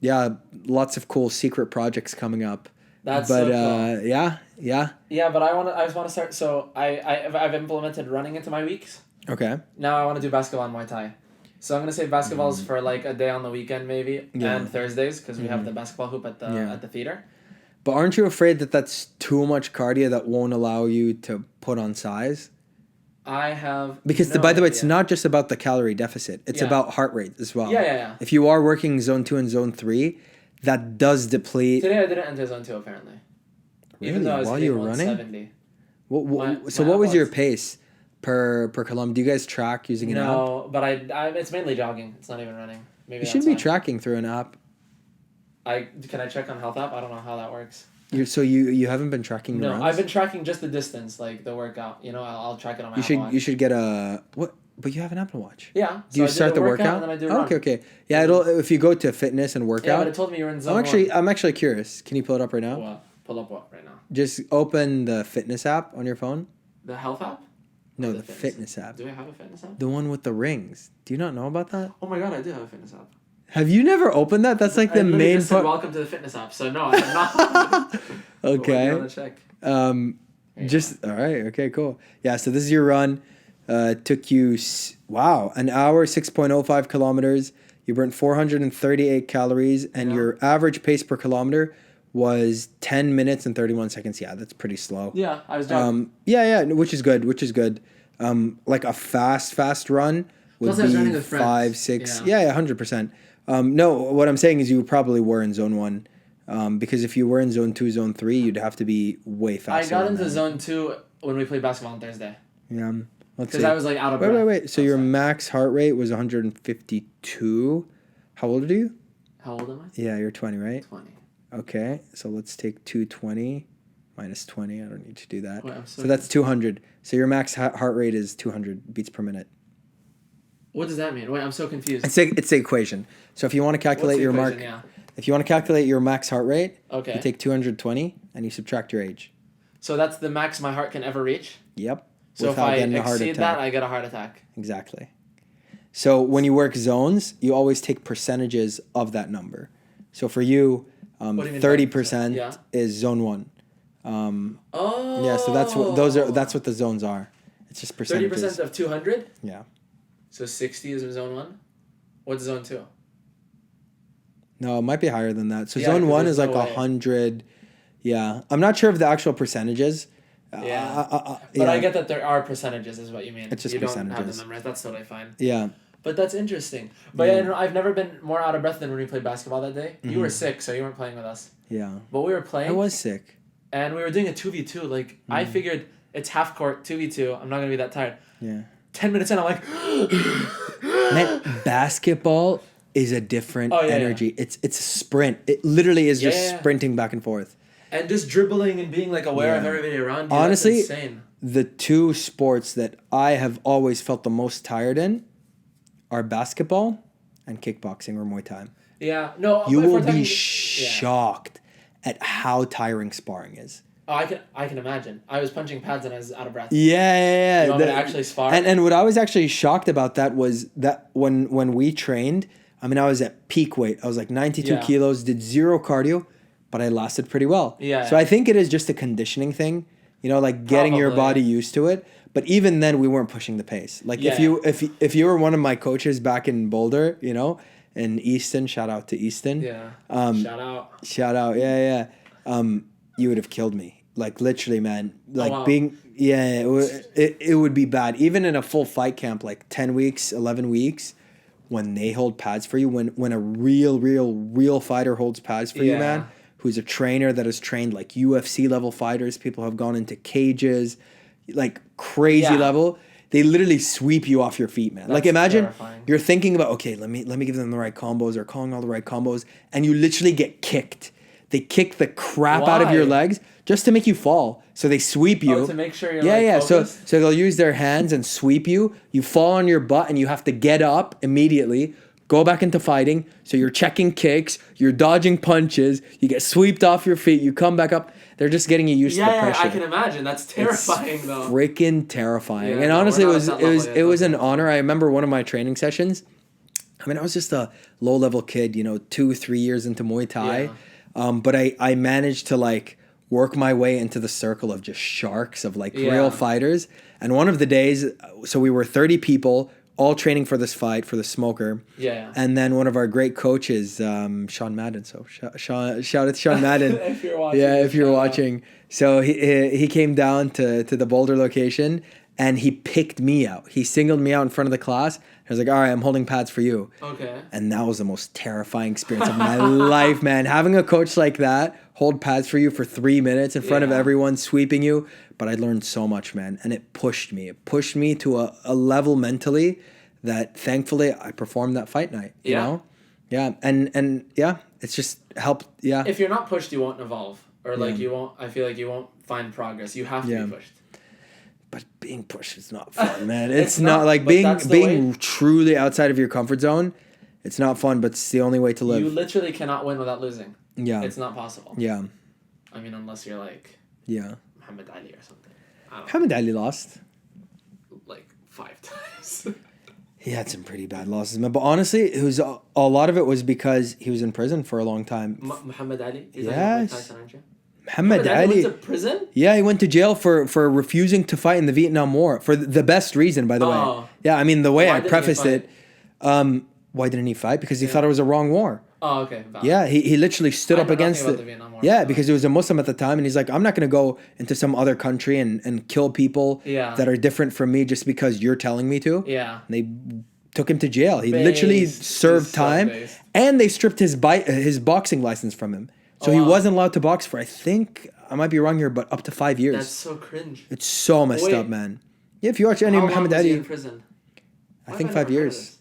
Yeah, lots of cool secret projects coming up. That's so cool. Yeah. Yeah, but I just want to start. So I've implemented running into my weeks. Okay. Now I want to do basketball and Muay Thai. So I'm gonna say basketball's for like a day on the weekend maybe and Thursdays because we have the basketball hoop at the theater. But aren't you afraid that that's too much cardio that won't allow you to put on size? I have because no by the way, idea. it's not just about the calorie deficit; it's about heart rate as well. Yeah. If you are working zone 2 and zone 3, that does deplete. Today I didn't enter zone 2 apparently. Really? Even though I was While you were running? 170. What was your pace per kilometer? Do you guys track using an app? No, but I it's mainly jogging. It's not even running. Maybe you should be tracking through an app. Can I check on Health app? I don't know how that works. You haven't been tracking the runs? I've been tracking just the distance, like the workout. You know, I'll track it on my Apple Watch. You should get a what? But you have an Apple Watch. Yeah. Do you start the workout? And then I do a run. Okay. Yeah, if you go to fitness and workout. Yeah, but it told me you were in zone 1. I'm actually curious. Can you pull it up right now? What? Pull up what right now? Just open the fitness app on your phone. The Health app? No, the fitness app. Do I have a fitness app? The one with the rings. Do you not know about that? Oh my god, I do have a fitness app. Have you never opened that? That's like the main part. Welcome to the fitness app. So no, I have not. Okay. But check. All right. Okay. Cool. Yeah. So this is your run. Took you an hour, 6.05 kilometers. You burnt 438 calories, and your average pace per kilometer was 10 minutes and 31 seconds. Yeah, that's pretty slow. Yeah, I was jogging. Which is good. Like a fast run would be 5, 6. Yeah, 100%. No, what I'm saying is you probably were in zone 1. Because if you were in zone 2, zone 3, you'd have to be way faster. I got into zone 2 when we played basketball on Thursday. Yeah. Because I was like out of breath. Wait. So your max heart rate was 152. How old are you? How old am I? Yeah, you're 20, right? 20. Okay, so let's take 220 minus 20. I don't need to do that. Wait, so that's 200. So your max heart rate is 200 beats per minute. What does that mean? Wait, I'm so confused. It's the equation. So if you want to calculate your if you want to calculate your max heart rate, you take 220 and you subtract your age. So that's the max my heart can ever reach? Yep. So if I exceed that, I get a heart attack. Exactly. So when you work zones, you always take percentages of that number. So for you, What do you mean 30% 30%? Yeah. is zone 1. Oh. Yeah, so that's what the zones are. It's just percentages. 30% of 200? Yeah. So 60 is zone 1? What's zone 2? No, it might be higher than that. So Yeah, zone 'cause 1 there's is like no way. 100. Yeah. I'm not sure of the actual percentages. Yeah. But yeah. I get that there are percentages is what you mean. It's just you don't have percentages. them memorized. That's totally fine. Yeah. But that's interesting. But yeah, I've never been more out of breath than when we played basketball that day. You were sick, so you weren't playing with us. Yeah. But we were playing. I was sick. And we were doing a 2v2. Like, I figured it's half court, 2v2. I'm not going to be that tired. Yeah. 10 minutes in, I'm like... Man, basketball is a different energy. Yeah. It's a sprint. It literally is just Yeah. sprinting back and forth. And just dribbling and being, like, aware of everybody around you. Honestly, that's insane. The two sports that I have always felt the most tired in are basketball and kickboxing or Muay Thai. Yeah. No, You if we're will be talking- shocked at how tiring sparring is. Oh, I can imagine. I was punching pads and I was out of breath. Yeah. You want me to actually spar? And what I was actually shocked about that was that when we trained, I mean, I was at peak weight. I was like 92 kilos, did zero cardio, but I lasted pretty well. Yeah. So I think it is just a conditioning thing, you know, like getting your body used to it. But even then, we weren't pushing the pace. Like if you were one of my coaches back in Boulder, you know, in Easton, shout out to Easton. Yeah. Shout out. Yeah. You would have killed me. Like literally, man. Like wow. it would be bad. Even in a full fight camp, like 10 weeks, 11 weeks, when they hold pads for you, when a real fighter holds pads for you, man, who's a trainer that has trained like UFC level fighters, people have gone into cages, like crazy level. They literally sweep you off your feet, man. Like imagine you're thinking about, okay, let me give them the right combos or calling all the right combos, and you literally get kicked. They kick the crap out of your legs just to make you fall. So they sweep you. Oh, to make sure you're focused? So they'll use their hands and sweep you. You fall on your butt and you have to get up immediately, go back into fighting. So you're checking kicks, you're dodging punches, you get swept off your feet, you come back up. They're just getting you used to the pressure. I can imagine. That's terrifying, though. Freaking terrifying. And honestly, it was an honor. I remember one of my training sessions. I mean, I was just a low level kid, you know, 2-3 years into Muay Thai. Yeah. But I managed to like work my way into the circle of just sharks, of like real fighters. And one of the days, so we were 30 people all training for this fight, for the smoker. Yeah. And then one of our great coaches, Sean Madden. So shout out to Sean Madden. If you're watching. Yeah, if you're watching. So he came down to the Boulder location and he picked me out. He singled me out in front of the class. I was like, all right, I'm holding pads for you. Okay. And that was the most terrifying experience of my life, man. Having a coach like that hold pads for you for 3 minutes in front of everyone, sweeping you. But I learned so much, man. And it pushed me. It pushed me to a level mentally that thankfully I performed that fight night. You know? Yeah. And yeah, it's just helped. Yeah. If you're not pushed, you won't evolve. Or like you won't, I feel like you won't find progress. You have to be pushed. But being pushed is not fun, man. It's not like being truly outside of your comfort zone. It's not fun, but it's the only way to live. You literally cannot win without losing. Yeah. It's not possible. Yeah. I mean, unless you're like Muhammad Ali or something. Muhammad Ali lost. Like 5 times. He had some pretty bad losses, man. But honestly, it was a lot of it was because he was in prison for a long time. Muhammad Ali? Yes. Muhammad Ali went to prison? Yeah, he went to jail for refusing to fight in the Vietnam War for the best reason, by the way. Yeah, I mean the way I prefaced it. Why didn't he fight? Because he thought it was a wrong war. Oh, okay. Valid. Yeah, he literally stood up against it. The Vietnam War, because he was a Muslim at the time, and he's like, I'm not going to go into some other country and kill people that are different from me just because you're telling me to. Yeah. And they took him to jail. He literally served time, and they stripped his boxing license from him. So he wasn't allowed to box for, I think, I might be wrong here, but up to 5 years. That's so cringe. It's so messed up, man. Yeah, if you watch any Muhammad Ali, in prison? I think 5 years.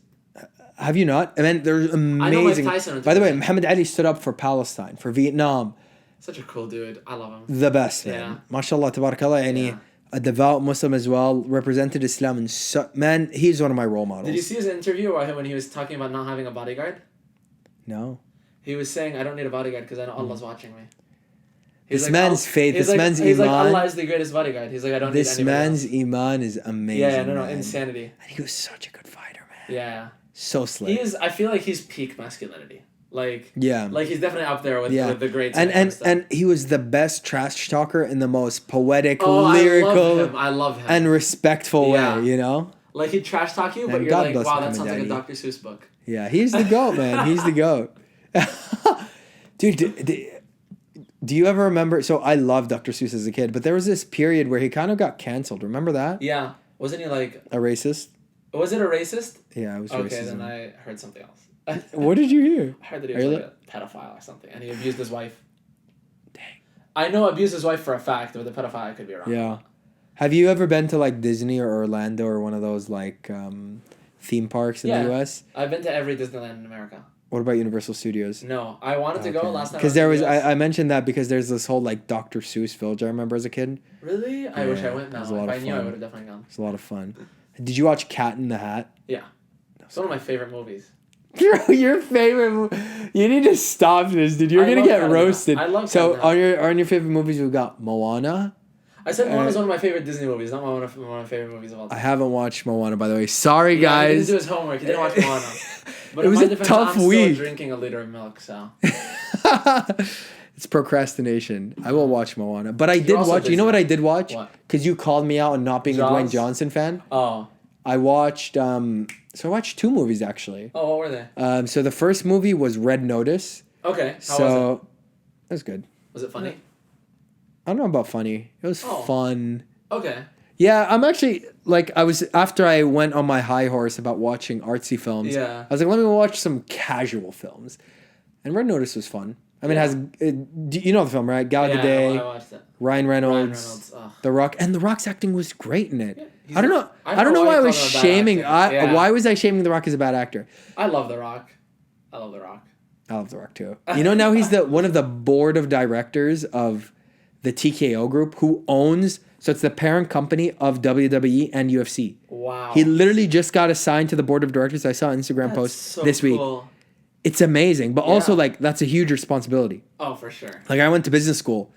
Have you not? I mean, there's amazing. By the way, Muhammad Ali stood up for Palestine, for Vietnam. Such a cool dude. I love him. The best, man. Yeah. MashaAllah, tabarakallah. A devout Muslim as well, represented Islam. And man, he's one of my role models. Did you see his interview when he was talking about not having a bodyguard? No. He was saying, I don't need a bodyguard because I know Allah's watching me. This man's faith, this man's iman. He's like, Allah is the greatest bodyguard. He's like, I don't need anybody else. This man's iman is amazing. Yeah, insanity. And he was such a good fighter, man. Yeah. So slick. I feel like he's peak masculinity. Like Yeah. Like he's definitely up there with the greats. And he was the best trash talker in the most poetic, lyrical, I love him. and respectful Yeah. way, you know? Like he'd trash talk you, but And you're God like, bless wow, Muhammad that sounds like a Ali. Dr. Seuss book. Yeah, he's the GOAT, man. He's the GOAT. Dude, do you ever remember? So I loved Dr. Seuss as a kid, but there was this period where he kind of got canceled. Remember that? Yeah. Wasn't he like A racist? Was it a racist? Yeah, it was Okay, racism. then I heard something else. What did you hear? I heard that he was like a pedophile or something, and he abused his wife. Dang. I know abused his wife for a fact, but the pedophile I could be wrong. Yeah. Have you ever been to like Disney or Orlando or one of those like theme parks in the US? I've been to every Disneyland in America. What about Universal Studios? No, I wanted to go last time. Because there was, I mentioned that because there's this whole like Dr. Seuss village I remember as a kid. Really? I wish I went now. If I knew, I would have definitely gone. It's a lot of fun. Did you watch Cat in the Hat? Yeah. It's one of my favorite movies. Your favorite? You need to stop this, dude. You're gonna get roasted. I love. So on your favorite movies, we've got Moana. I said Moana is one of my favorite Disney movies, not one of my favorite movies of all time. I haven't watched Moana, by the way. Sorry, guys. He didn't do his homework. He didn't watch Moana. But it was a tough week. I'm still drinking a liter of milk, so. It's procrastination. I will watch Moana, but I did watch. You know what I did watch? Because you called me out on not being a Dwayne Johnson fan. Oh. I watched. So I watched 2 movies actually. Oh, what were they? So the first movie was Red Notice. Okay. How was it was good. Was it funny? I don't know about funny. It was fun. Okay. Yeah, I'm actually like after I went on my high horse about watching artsy films. Yeah. I was like, let me watch some casual films, and Red Notice was fun. I mean, you know the film, right? Gal Gadot, I watched it. Ryan Reynolds, The Rock, and The Rock's acting was great in it. Yeah, I don't know why I was shaming. Why was I shaming The Rock as a bad actor? I love The Rock. I love The Rock too. You know, now he's one of the board of directors of the TKO group, who owns. So it's the parent company of WWE and UFC. Wow. He literally just got assigned to the board of directors. I saw an Instagram post this week. It's amazing, but also like that's a huge responsibility. Oh, for sure. Like I went to business school.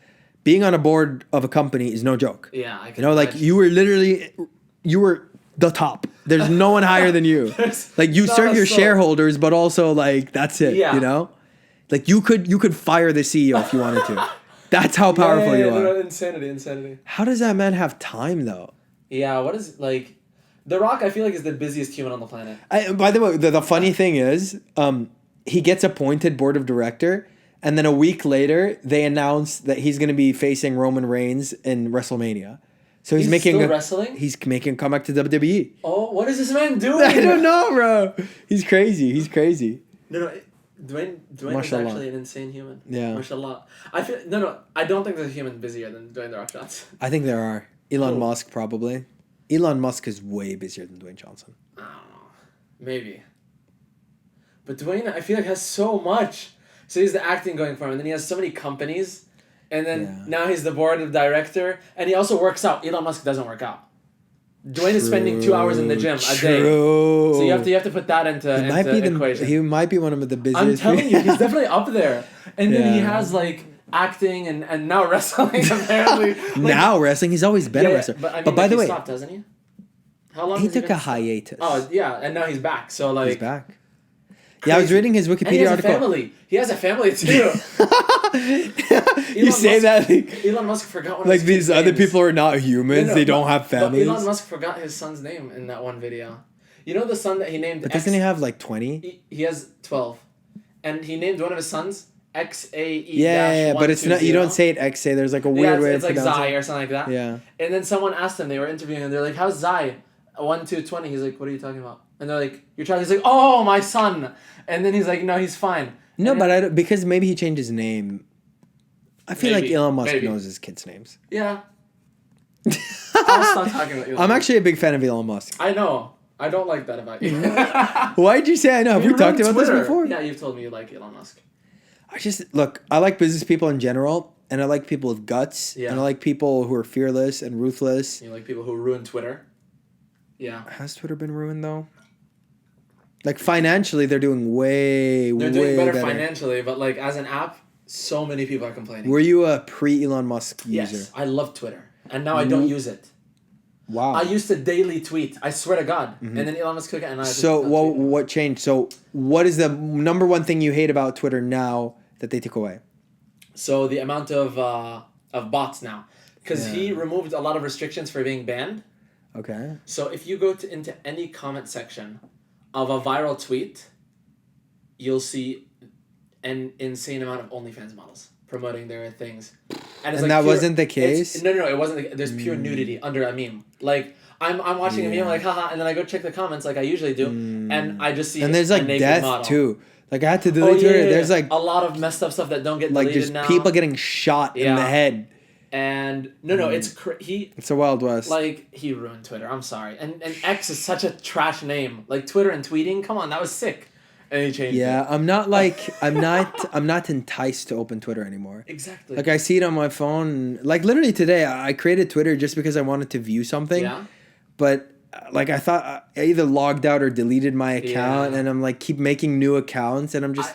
Being on a board of a company is no joke. Yeah, I can. You know, like you were the top. There's no one higher than you. Like you serve your shareholders, but also like that's it. Yeah. You know, like you could fire the CEO if you wanted to. That's how powerful you are. No, insanity. How does that man have time though? Yeah, what is like, The Rock? I feel like is the busiest human on the planet. By the way, the funny thing is, he gets appointed board of director, and then a week later they announce that he's going to be facing Roman Reigns in WrestleMania. So he's making still wrestling. He's making a comeback to WWE. Oh, what is this man doing? I don't know, bro. He's crazy. No. Dwayne is actually an insane human. Yeah. Mashallah. I don't think there's a human busier than Dwayne The Rock Johnson. I think there are. Elon Musk probably. Elon Musk is way busier than Dwayne Johnson. I don't know. Maybe. But Dwayne, I feel like, has so much. So he's the acting going for him, and then he has so many companies, and then now he's the board of director, and he also works out. Elon Musk doesn't work out. Dwayne is spending 2 hours in the gym a day. So you have to put that into equation. He might be one of the busiest. I'm telling you, he's definitely up there. And then he has like acting and now wrestling apparently. Now wrestling, he's always been a wrestler. But by the way, he stopped, hasn't he? How long? He took a hiatus. Oh yeah, and now he's back. So like he's back. Crazy. Yeah, I was reading his Wikipedia article. He has a family too. You say that like, Elon Musk forgot one. Like these other people are not humans. They don't have families. Elon Musk forgot his son's name in that one video. You know the son that he named. But doesn't he have like 20? He has 12, and he named one of his sons XAE. Yeah, but it's not. You don't say it XA. There's like a weird way. It's like Zai or something like that. Yeah. And then someone asked him. They were interviewing him. They're like, "How's Zai? 1, 2, 20." He's like, "What are you talking about?" And they're like, "Your child." He's like, "Oh, my son." And then he's like, "No, he's fine." No, but because maybe he changed his name. I feel like Elon Musk knows his kids' names. Yeah. I'll stop talking about Elon. I'm actually a big fan of Elon Musk. I know. I don't like that about you. Why'd you say I know? Have we talked about this before? Yeah, you've told me you like Elon Musk. I like business people in general, and I like people with guts, and I like people who are fearless and ruthless. You like people who ruin Twitter? Yeah. Has Twitter been ruined though? Like financially, they're doing way better financially, but like as an app, so many people are complaining. Were you a pre-Elon Musk user? Yes, I love Twitter, and now I don't use it. Wow. I used to daily tweet. I swear to God. And then Elon Musk took it, and I just So don't tweet anymore. what changed? So what is the number one thing you hate about Twitter now that they took away? So the amount of bots now, because Yeah. he removed a lot of restrictions for being banned. Okay. So if you go into any comment section of a viral tweet, you'll see an insane amount of OnlyFans models promoting their things. And it's And that wasn't the case? No, it wasn't. There's pure nudity under a meme. Like, I'm watching a meme, like, haha, and then I go check the comments like I usually do, and I just see And there's a like naked death model. too. Like I had to delete Twitter. There's like a lot of messed up stuff that don't get like deleted just now. people getting shot in the head. And no, it's It's a Wild West. like he ruined Twitter. I'm sorry, and X is such a trash name. Like Twitter and tweeting, come on, that was sick. And he changed it. I'm not enticed to open Twitter anymore. Exactly. Like I see it on my phone. Like literally today, I created Twitter just because I wanted to view something. Yeah. But like I thought I either logged out or deleted my account, and I'm like keep making new accounts, and I'm just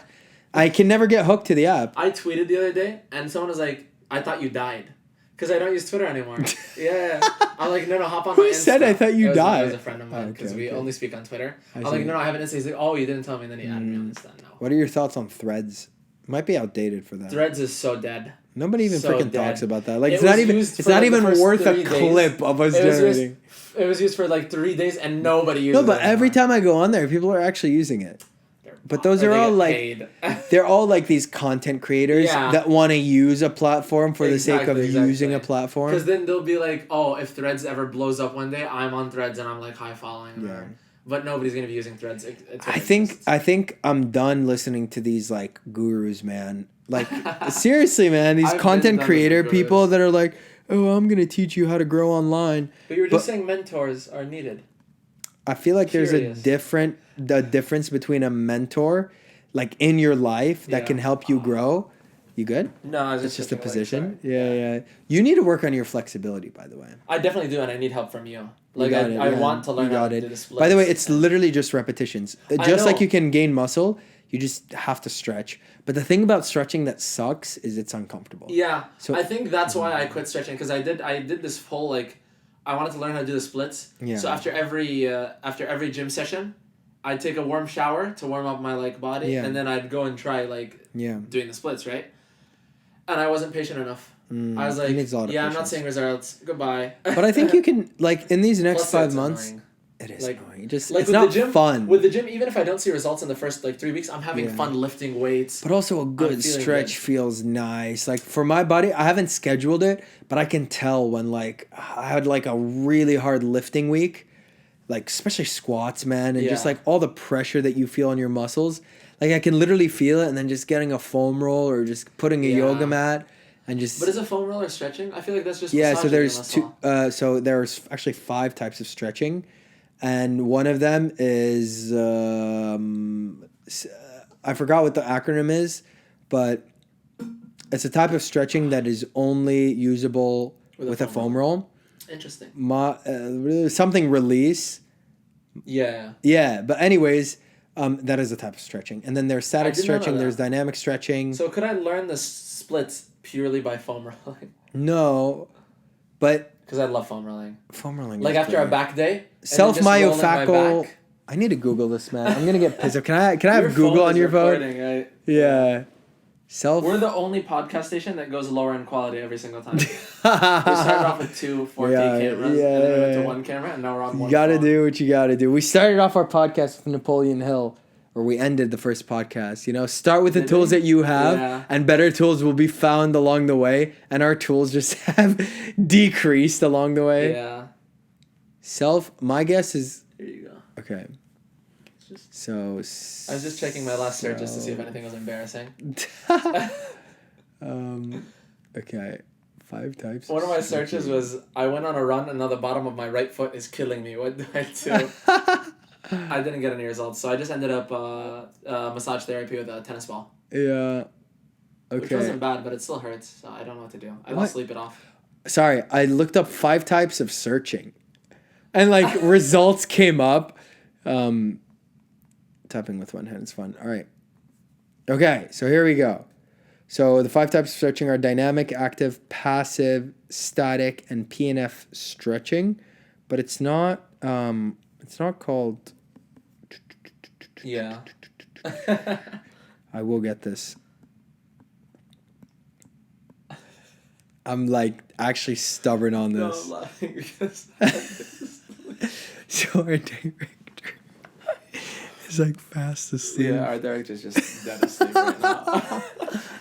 I can never get hooked to the app. I tweeted the other day, and someone was like, "I thought you died." Because I don't use Twitter anymore. Yeah. I'm like, no, hop on my Insta. Who said I thought you died? It was a friend of mine, because we only speak on Twitter. I'm see. like, no, I have an Insta. He's like, oh, you didn't tell me, and then he added me on Insta. No. What are your thoughts on Threads? Might be outdated for that. Threads is so dead. Nobody even So freaking dead. talks about that. Like It it's not was even used it's for, not like, the even first worth a 3 days. clip of us generating. It was used for like 3 days, and nobody uses it. No, but every anymore. time I go on there, people are actually using it. But those Or are they all get like paid. they're all like these content creators Yeah. that want to use a platform for the sake of Exactly. using a platform. Because then they'll be like, oh, if Threads ever blows up one day, I'm on Threads and I'm like high following. Yeah. But nobody's gonna be using Threads. I think I'm done listening to these like gurus, man. Like seriously, man, these I've been content done creator with people gurus. that are like, "Oh, I'm going to teach you how to grow online." But you were just saying mentors are needed. I feel like there's Curious. the difference between a mentor like in your life that Yeah. can help you grow. You good? No, I was It's just a looking away, position. sorry. Yeah. You need to work on your flexibility, by the way. I definitely do, and I need help from you. You Like got it, I yeah. want to You learn how got to it. do the splits. By the way, it's literally just repetitions. Just like know. you can gain muscle, you just have to stretch. But the thing about stretching that sucks is it's uncomfortable. Yeah, So- I think that's why I quit stretching, because I did this whole like, I wanted to learn how to do the splits. Yeah. So after every gym session, I'd take a warm shower to warm up my like body, Yeah. and then I'd go and try like Yeah. doing the splits, right? And I wasn't patient enough. I was it like, needs a lot of yeah, I'm not patience. seeing results. Goodbye. But I think you can, like, in these next Plus, 5 it's months, annoying. it is Like- annoying. Just, Like it's with not the gym, fun. With the gym, even if I don't see results in the first like 3 weeks, I'm having Yeah. fun lifting weights. But also a good feeling stretch good. feels nice. Like for my body, I haven't scheduled it, but I can tell when like I had like a really hard lifting week, like especially squats, man, and just Yeah. like all the pressure that you feel on your muscles. Like I can literally feel it, and then just getting a foam roll or just putting a Yeah. yoga mat and just But is a foam roller stretching? I feel like that's just yeah. So massaging your there's muscle. two. So there's actually 5 types of stretching, and one of them is I forgot what the acronym is, but it's a type of stretching that is only usable with a foam roll. Interesting. Something release. Yeah. Yeah, but anyways, that is a type of stretching, and then there's static did not know stretching. There's that. dynamic stretching. So could I learn the splits purely by foam rolling? No, but Because I love foam rolling. foam rolling. Like is after a great. back day. and then Self just rolling my myofascial. back. I need to Google this, man. I'm gonna get pissed. Can I Your have Google phone on is your phone? recording, right? Yeah. Self. We're the only podcast station that goes lower in quality every single time. We started off with 2 4K Yeah, cameras, and then we went to 1 camera, and now we're on 1 You gotta phone. do what you gotta do. We started off our podcast with Napoleon Hill, or we ended the first podcast. You know, start with the Did tools we? that you have, Yeah. and better tools will be found along the way. And our tools just have decreased along the way. Yeah. My guess is Here you go. okay. Just- So I was just checking my last search just to see if anything was embarrassing. Okay. 5 types. One of my searches was, I went on a run and now the bottom of my right foot is killing me. What do I do? I didn't get any results, so I just ended up massage therapy with a tennis ball. Yeah. Which Okay. wasn't bad, but it still hurts, so I don't know what to do. I'll What? sleep it off. Sorry, I looked up 5 types of searching, and like results came up. Typing with one hand is fun. All right. Okay, so here we go. So the 5 types of stretching are dynamic, active, passive, static, and PNF stretching. but it's not called. Yeah. I will get this. I'm like actually stubborn on No, this. I'm laughing because So our director is like fast asleep. yeah, our director's just dead asleep right now.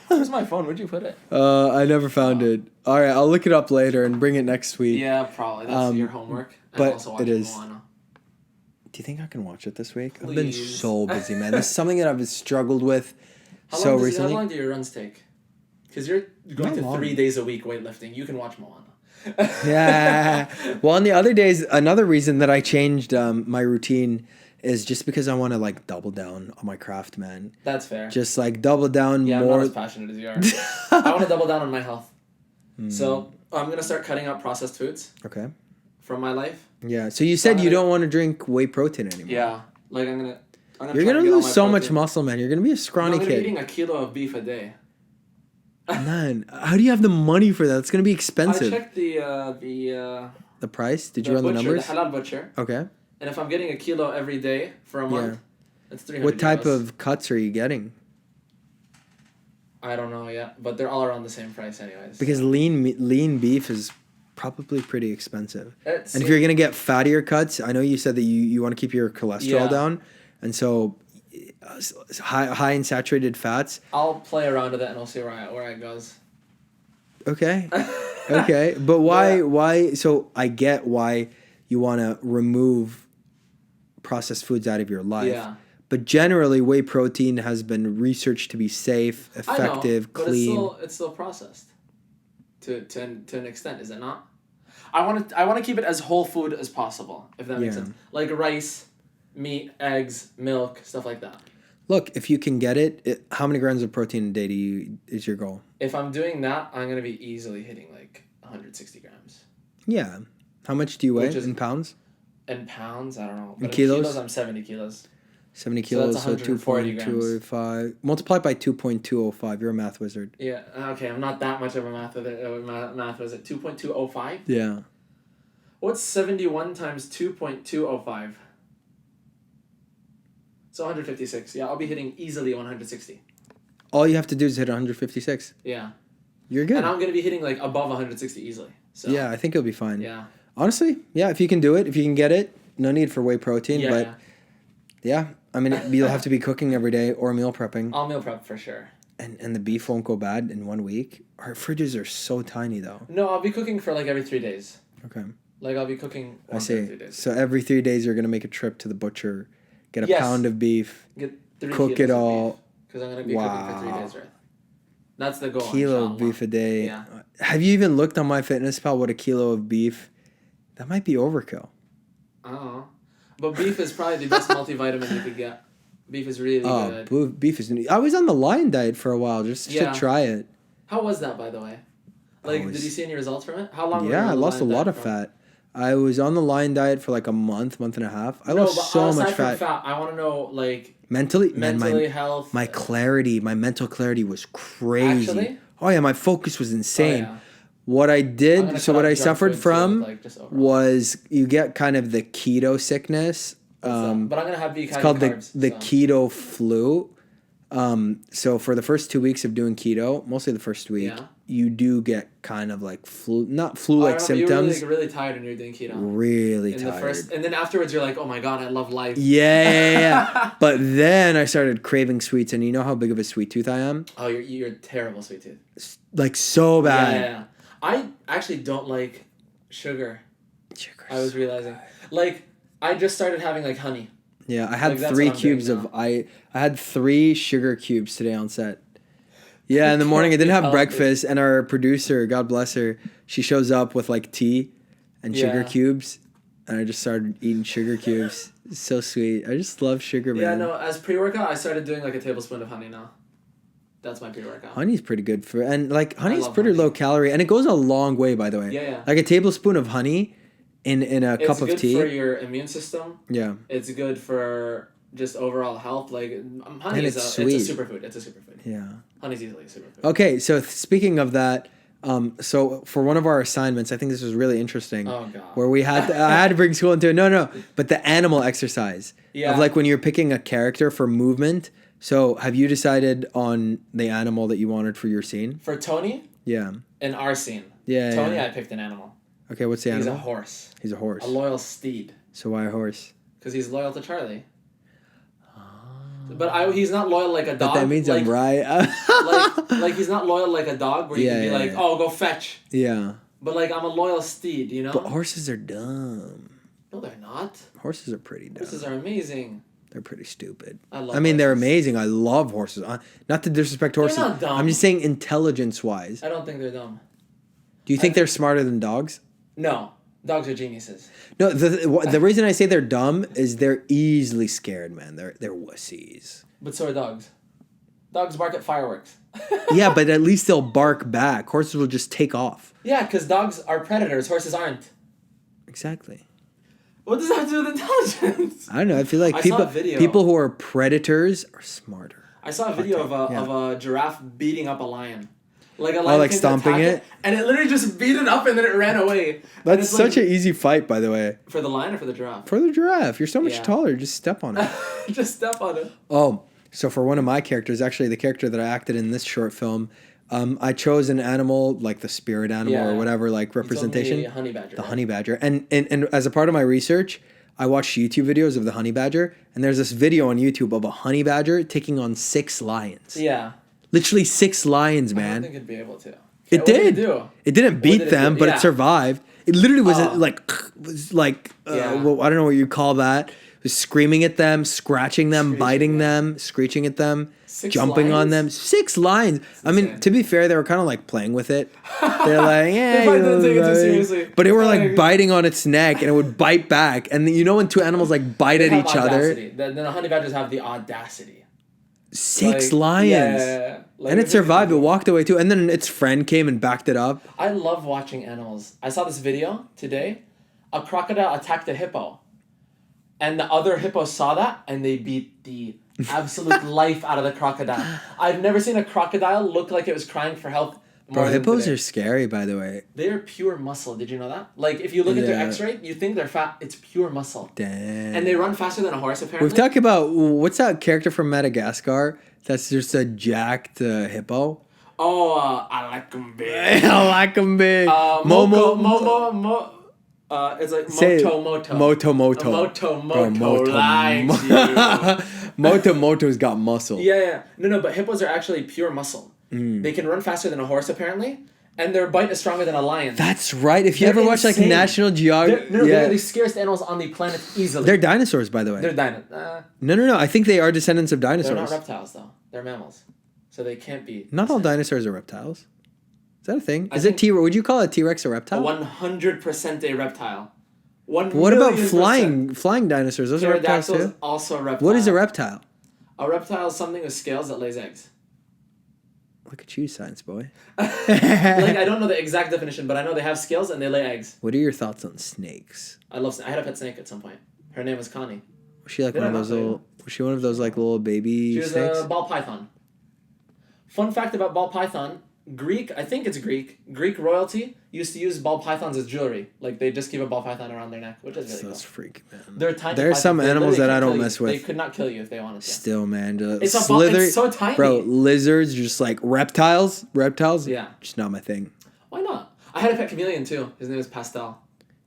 Where's my phone? Where'd you put it? I never found it. All right, I'll look it up later and bring it next week. Yeah, probably. That's your homework. But and also it is. Moana. Do you think I can watch it this week? Please. I've been so busy, man. This is something that I've struggled with recently. How long do your runs take? Because you're going to 3 days a week weightlifting. You can watch Moana. Yeah. Well, on the other days, another reason that I changed my routine is just because I want to like double down on my craft, man. That's fair. Just like double down yeah, more. I'm not as passionate as you are. I want to double down on my health. So I'm going to start cutting out processed foods. Okay. From my life. Yeah. So you said you don't want to drink whey protein anymore. Yeah. Like I'm You're going to lose so much muscle, man. You're going to be a scrawny kid. I'm kid. eating a kilo of beef a day. Man, how do you have the money for that? It's going to be expensive. I checked the price? Did you run the numbers? The halal butcher. Okay. And if I'm getting a kilo every day for a month, that's 300 What type euros. of cuts are you getting? I don't know yet, but they're all around the same price anyways. Because lean beef is probably pretty expensive. And If you're going to get fattier cuts, I know you said that you want to keep your cholesterol down. And so high in saturated fats. I'll play around with it and we'll see where it goes. Okay. Okay. But why? So I get why you want to remove processed foods out of your life. Yeah. But generally, whey protein has been researched to be safe, effective, but clean. It's still processed. To an extent, is it not? I want to keep it as whole food as possible, if that makes sense. Like rice, meat, eggs, milk, stuff like that. Look, if you can get it, how many grams of protein a day is your goal? If I'm doing that, I'm gonna be easily hitting like 160 grams. Yeah. How much do you weigh in pounds? In pounds, I don't know. But in kilos? I'm 70 kilos. 70 kilos, so that's 140 2.205. Multiply by 2.205. You're a math wizard. Yeah, okay, I'm not that much of a math wizard. Math was it 2.205? Yeah. What's 71 times 2.205? So 156. Yeah, I'll be hitting easily 160. All you have to do is hit 156. Yeah. You're good. And I'm going to be hitting like above 160 easily. So. Yeah, I think you'll be fine. Yeah. Honestly, yeah, if you can do it, if you can get it, no need for whey protein. But yeah, I mean, you'll have to be cooking every day or meal prepping. I'll meal prep for sure. And the beef won't go bad in 1 week. Our fridges are so tiny, though. No, I'll be cooking for like every 3 days. Okay. Like I'll be cooking once every 3 days. So every 3 days you're going to make a trip to the butcher, get a pound of beef, get 3 cook it all. Because I'm going to be cooking for 3 days, right? That's the goal. Kilo of beef a day. Yeah. Have you even looked on MyFitnessPal what a kilo of beef? That might be overkill. I don't know. But beef is probably the best multivitamin you could get. Beef is really good. Beef is... I was on the lion diet for a while just to try it. How was that, by the way? Like, did you see any results from it? How long were you on I the lost a lion lot diet of for? fat. I was on the lion diet for like a month and a half. I lost so much fat. I want to know, like... Mentally, health. My clarity, my mental clarity was crazy. Actually? Oh yeah, my focus was insane. Oh, yeah. What I did, what I suffered from like, was you get kind of the keto sickness. But I'm gonna have it's called the keto flu. So for the first 2 weeks of doing keto, mostly the first week, you do get kind of like not flu-like symptoms. You're really tired when you're doing keto. Really tired. And then afterwards you're like, oh my god, I love life. Yeah. But then I started craving sweets, and you know how big of a sweet tooth I am? Oh, you're a terrible sweet tooth. Like so bad. Yeah. I actually don't like sugar. I was realizing. Like, I just started having like honey. Yeah, I had 3 cubes of I had 3 sugar cubes today on set. Yeah, in the morning I didn't have breakfast, and our producer, God bless her, she shows up with like tea and sugar cubes, and I just started eating sugar cubes. It's so sweet. I just love sugar, man. Yeah, no, as pre-workout I started doing like a tablespoon of honey now. That's my pre-workout. Honey's pretty good honey's pretty low calorie, and it goes a long way, by the way. Yeah. Like a tablespoon of honey in a cup of tea. It's good for your immune system. Yeah. It's good for just overall health. Like honey and it's a superfood. It's a superfood. Yeah. Honey's easily a superfood. Okay, so speaking of that, So for one of our assignments, I think this was really interesting. Oh god. Where we had I had to bring school into it. No, but the animal exercise Yeah. of like when you're picking a character for movement. So have you decided on the animal that you wanted for your scene? For Tony, Yeah. in our scene. Yeah. Tony, yeah. I picked an animal. Okay, what's the He's animal? a horse. He's a horse. A loyal steed. So why a horse? Because he's loyal to Charlie. But he's not loyal like a dog. But that means I'm right. like he's not loyal like a dog where you can be like, oh, go fetch. Yeah. But like I'm a loyal steed, you know? But horses are dumb. No, they're not. Horses are pretty dumb. Horses are amazing. They're pretty stupid. I mean, horses. They're amazing. I love horses. Not to disrespect horses. They're not dumb. I'm just saying intelligence-wise. I don't think they're dumb. Do you think they're smarter than dogs? No. Dogs are geniuses. No, the reason I say they're dumb is they're easily scared, man. They're wussies. But so are dogs. Dogs bark at fireworks. Yeah, but at least they'll bark back. Horses will just take off. Yeah, because dogs are predators. Horses aren't. Exactly. What does that have to do with intelligence? I don't know. I feel like people who are predators are smarter. I saw a video of a giraffe beating up a lion. Like a lion like stomping it? And it literally just beat it up and then it ran away. That's such an easy fight, by the way. For the lion or for the giraffe? For the giraffe. You're so much taller. Just step on it. Just step on it. Oh, so for one of my characters, actually the character that I acted in this short film, I chose an animal, like the spirit animal or whatever, like representation. You told me honey badger. The honey badger. And as a part of my research, I watched YouTube videos of the honey badger, and there's this video on YouTube of a honey badger taking on 6 lions. Yeah. Literally 6 lions, man. I don't think it'd be able to. It did. It didn't beat them, but it survived. It literally was well, I don't know what you call that. It was screaming at them, scratching them, biting them, screeching at them, 6 jumping lions? on them. 6 lions. I mean, to be fair, they were kind of like playing with it. They're like, yeah, They probably didn't take it too seriously. But they were like biting on its neck, and it would bite back. And you know when 2 animals like bite at each other? Then the honey badgers have the audacity. 6 lions. Yeah. And it survived. It walked away too. And then its friend came and backed it up. I love watching animals. I saw this video today. A crocodile attacked a hippo. And the other hippo saw that and they beat the absolute life out of the crocodile. I've never seen a crocodile look like it was crying for help. Bro, hippos are scary, by the way. They're pure muscle. Did you know that? Like, if you look at their x-ray, you think they're fat. It's pure muscle. Damn. And they run faster than a horse, apparently. We've talked about, what's that character from Madagascar that's just a jacked hippo? Oh, I like them big. I like them big. Momo. It's like Moto. Moto likes you. Moto's got muscle. Yeah. No, but hippos are actually pure muscle. They can run faster than a horse, apparently, and their bite is stronger than a lion. That's right. If you ever watch like National Geographic, they're the scariest animals on the planet easily. They're dinosaurs, by the way. They're dinosaurs. No. I think they are descendants of dinosaurs. They're not reptiles, though. They're mammals, so they can't be. Not all dinosaurs are reptiles. Is that a thing? Would you call a T-Rex a reptile? 100% a reptile. What about flying dinosaurs? Those are reptiles too. Also a reptile. What is a reptile? A reptile is something with scales that lays eggs. Look at you, science boy. Like, I don't know the exact definition, but I know they have scales and they lay eggs. What are your thoughts on snakes? I had a pet snake at some point. Her name was Connie. Was she like one of those little? Was she one of those like little baby snakes? She was a ball python. Fun fact about ball python: I think it's Greek royalty used to use ball pythons as jewelry. Like, they just keep a ball python around their neck, which is really cool. That's freaky, man. They're tiny. There are some animals that I don't mess with. They could not kill you if they wanted to. Still, man. It's so tiny. Bro, lizards, just like reptiles. Yeah. Just not my thing. Why not? I had a pet chameleon too. His name was Pastel.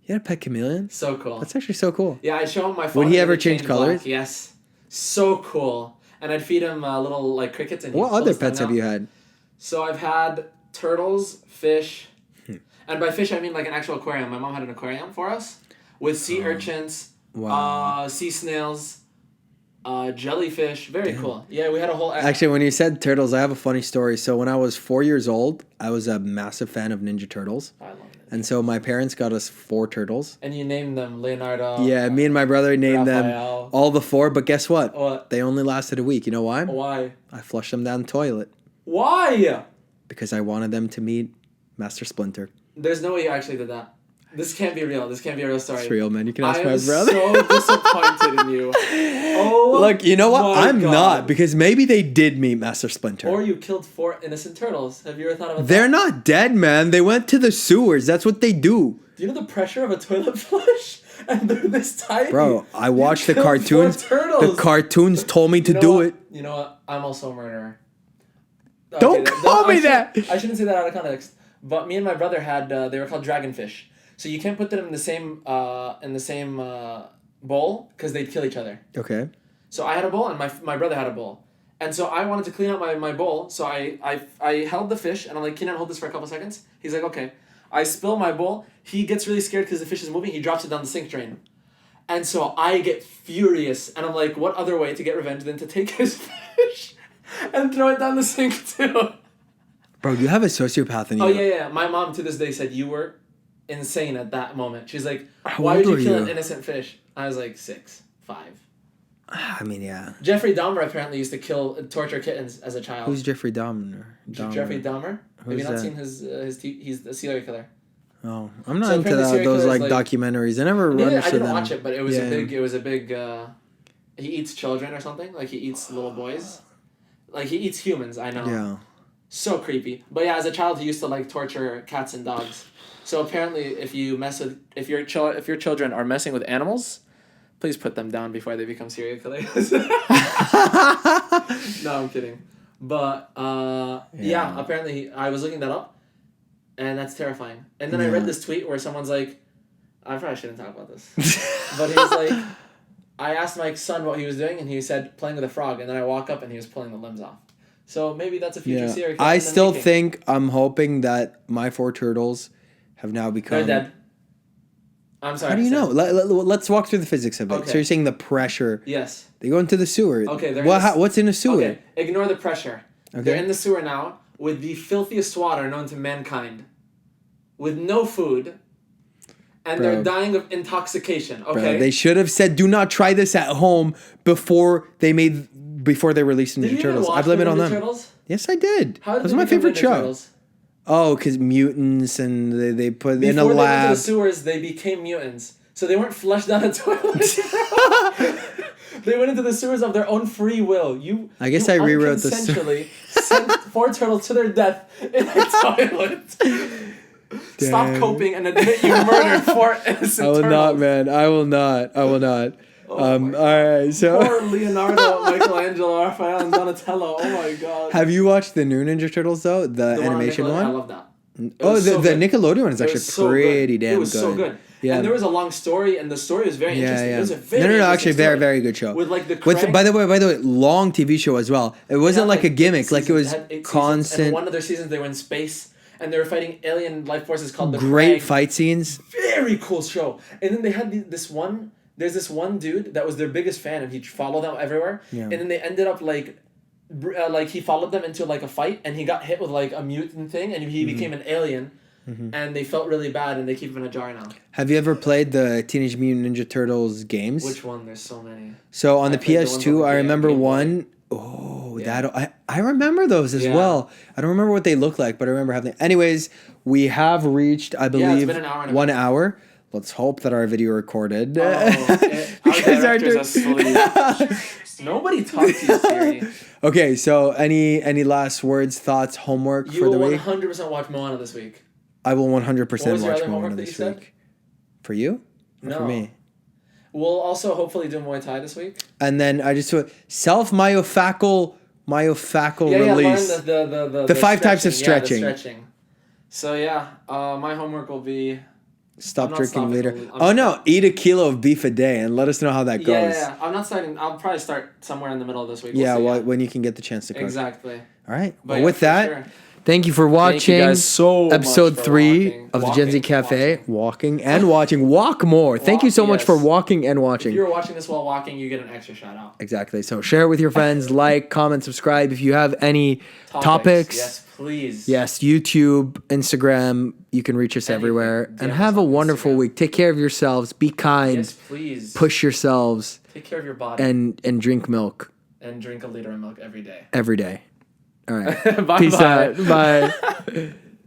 You had a pet chameleon? So cool. That's actually so cool. Yeah, I'd show him my phone. Would he ever change colors? Black. Yes. So cool. And I'd feed him little like crickets. And what other pets have you had? So I've had turtles, fish, and by fish I mean like an actual aquarium. My mom had an aquarium for us with sea urchins, sea snails, jellyfish. Very cool. Yeah, we had a whole. Actually, when you said turtles, I have a funny story. So when I was 4 years old, I was a massive fan of Ninja Turtles. I love it. And so my parents got us 4 turtles. And you named them Leonardo. Yeah, me and my brother named Raphael. them all the 4. But guess what? What? They only lasted a week. You know why? Why? I flushed them down the toilet. Why? Because I wanted them to meet Master Splinter. There's no way you actually did that. This can't be real. This can't be a real story. It's real, man. You can ask I my am brother. so disappointed in you. Oh, look, you know what? my I'm God. not, because maybe they did meet Master Splinter. Or you killed 4 innocent turtles. Have you ever thought about They're that? not dead, man. They went to the sewers. That's what they do. Do you know the pressure of a toilet flush? And they're this tiny. Bro, I watched the killed 4 cartoons. turtles. The cartoons told me to You know do what? it. You know what? I'm also a murderer. Don't call me that. I shouldn't say that out of context. But me and my brother had they were called dragonfish. So you can't put them in the same bowl because they'd kill each other. Okay. So I had a bowl and my brother had a bowl. And so I wanted to clean out my bowl. So I held the fish and I'm like, can I hold this for a couple seconds? He's like, okay. I spill my bowl. He gets really scared because the fish is moving. He drops it down the sink drain. And so I get furious. And I'm like, what other way to get revenge than to take his fish and throw it down the sink too? Bro, you have a sociopath in you. Oh, yeah. My mom to this day said you were insane at that moment. She's like, How why old would you were kill you? an innocent fish? I was like 6, 5. I mean, yeah. Jeffrey Dahmer apparently used to torture kittens as a child. Who's Jeffrey Dahmer? Jeffrey Dahmer? Have you Who's not that? seen he's a serial killer. Oh, I'm not So into apparently serial those killers, like like- documentaries. I never I understood didn't them. watch it, but it was Yeah. a big he eats children or something. Like he eats little boys. Like he eats humans, I know. Yeah. So creepy. But yeah, as a child he used to like torture cats and dogs. So apparently if your children are messing with animals, please put them down before they become serial killers. No, I'm kidding. But yeah, apparently I was looking that up. And that's terrifying. And then I read this tweet where someone's like, I probably shouldn't talk about this. But he was like, I asked my son what he was doing, and he said playing with a frog. And then I walk up, and he was pulling the limbs off. So maybe that's a future serial killer. I in the still making. think, I'm hoping that my 4 turtles have now become... They're dead. I'm sorry. How do you know? Let's walk through the physics of it. Okay. So you're saying the pressure. Yes. They go into the sewer. Okay, they're What's in a sewer? Okay, ignore the pressure. Okay. They're in the sewer now with the filthiest water known to mankind. With no food. And Bro. they're dying of intoxication. Okay. Bro, they should have said, "Do not try this at home," before they released Did Ninja you even Turtles. I watch blame the it on Ninja them. Turtles? Yes, I did. How That did was they my become favorite Ninja show. Turtles? Oh, because mutants and they put in a Before they went to the lab. sewers, they became mutants. So they weren't flushed down a toilet. They went into the sewers of their own free will. I guess I rewrote the Essentially, sent 4 turtles to their death in a toilet. Stop Damn. coping and admit you murdered 4 innocent I will turtles. not, man. I will not. Oh my all right. So, Poor Leonardo, Michelangelo, Raphael, and Donatello. Oh my god. have you watched the new Ninja Turtles though? The The on animation Nickelodeon, I one. love that. Oh, was the so good. Nickelodeon one is It actually was so pretty good. damn It was good. so good. Yeah. And there was a long story, and the story was very interesting. Yeah. It was a very no, interesting actually, very, story. very good show. With like the By the way, long TV show as well. It wasn't like a gimmick. Like it was had 8 seasons, constant. and one of their seasons they were in space, and they were fighting alien life forces called the Great Krang. fight scenes. Very cool show. And then they had this one. There's this one dude that was their biggest fan, and he'd follow them everywhere. Yeah. And then they ended up like he followed them into like a fight, and he got hit with like a mutant thing, and he became an alien. And they felt really bad, and they keep him in a jar now. Have you ever played the Teenage Mutant Ninja Turtles games? Which one? There's so many. So on I the played the ones on PS2, the I remember Game Boy. one. Oh, Yeah. I remember those as Yeah. well. I don't remember what they look like, but I remember having. Anyways, we have reached, I believe, been an hour and a 1 bit. hour. Let's hope that our video recorded. Because our director's asleep. Nobody talked to you, Siri. Okay, so any last words, thoughts, homework You for the will week? 100% watch Moana this week. I will 100% What was your watch other homework Moana that you this said? week. For you? Or No. for me? We'll also hopefully do Muay Thai this week. And then I just myofascial release. Learn The 5 types of stretching. stretching. Yeah, the stretching. So yeah, my homework will be... Stop I'm not drinking stopping. later. I'm Oh no, eat a kilo of beef a day and let us know how that goes. Yeah, I'm not starting... I'll probably start somewhere in the middle of this week. Yeah, We'll see, well, when you can get the chance to cook. Exactly. All right. But Well, yeah, with for that, sure. thank you for watching Thank you guys so much episode for 3 walking. of the Gen Z Walking, Cafe. watching. Walking and watching. Walk more. Thank you so much yes. for walking and watching. If you're watching this while walking, you get an extra shout out. Exactly. So share it with your friends, like, comment, subscribe. If you have any topics, Yes, please. yes, YouTube, Instagram, you can reach us Anything. everywhere. DM And us have a on wonderful Instagram. week. Take care of yourselves. Be kind. Yes, please. Push yourselves Take care of your body. and drink milk And drink a liter of milk every day. every day. All right. Bye Peace bye. out. Bye.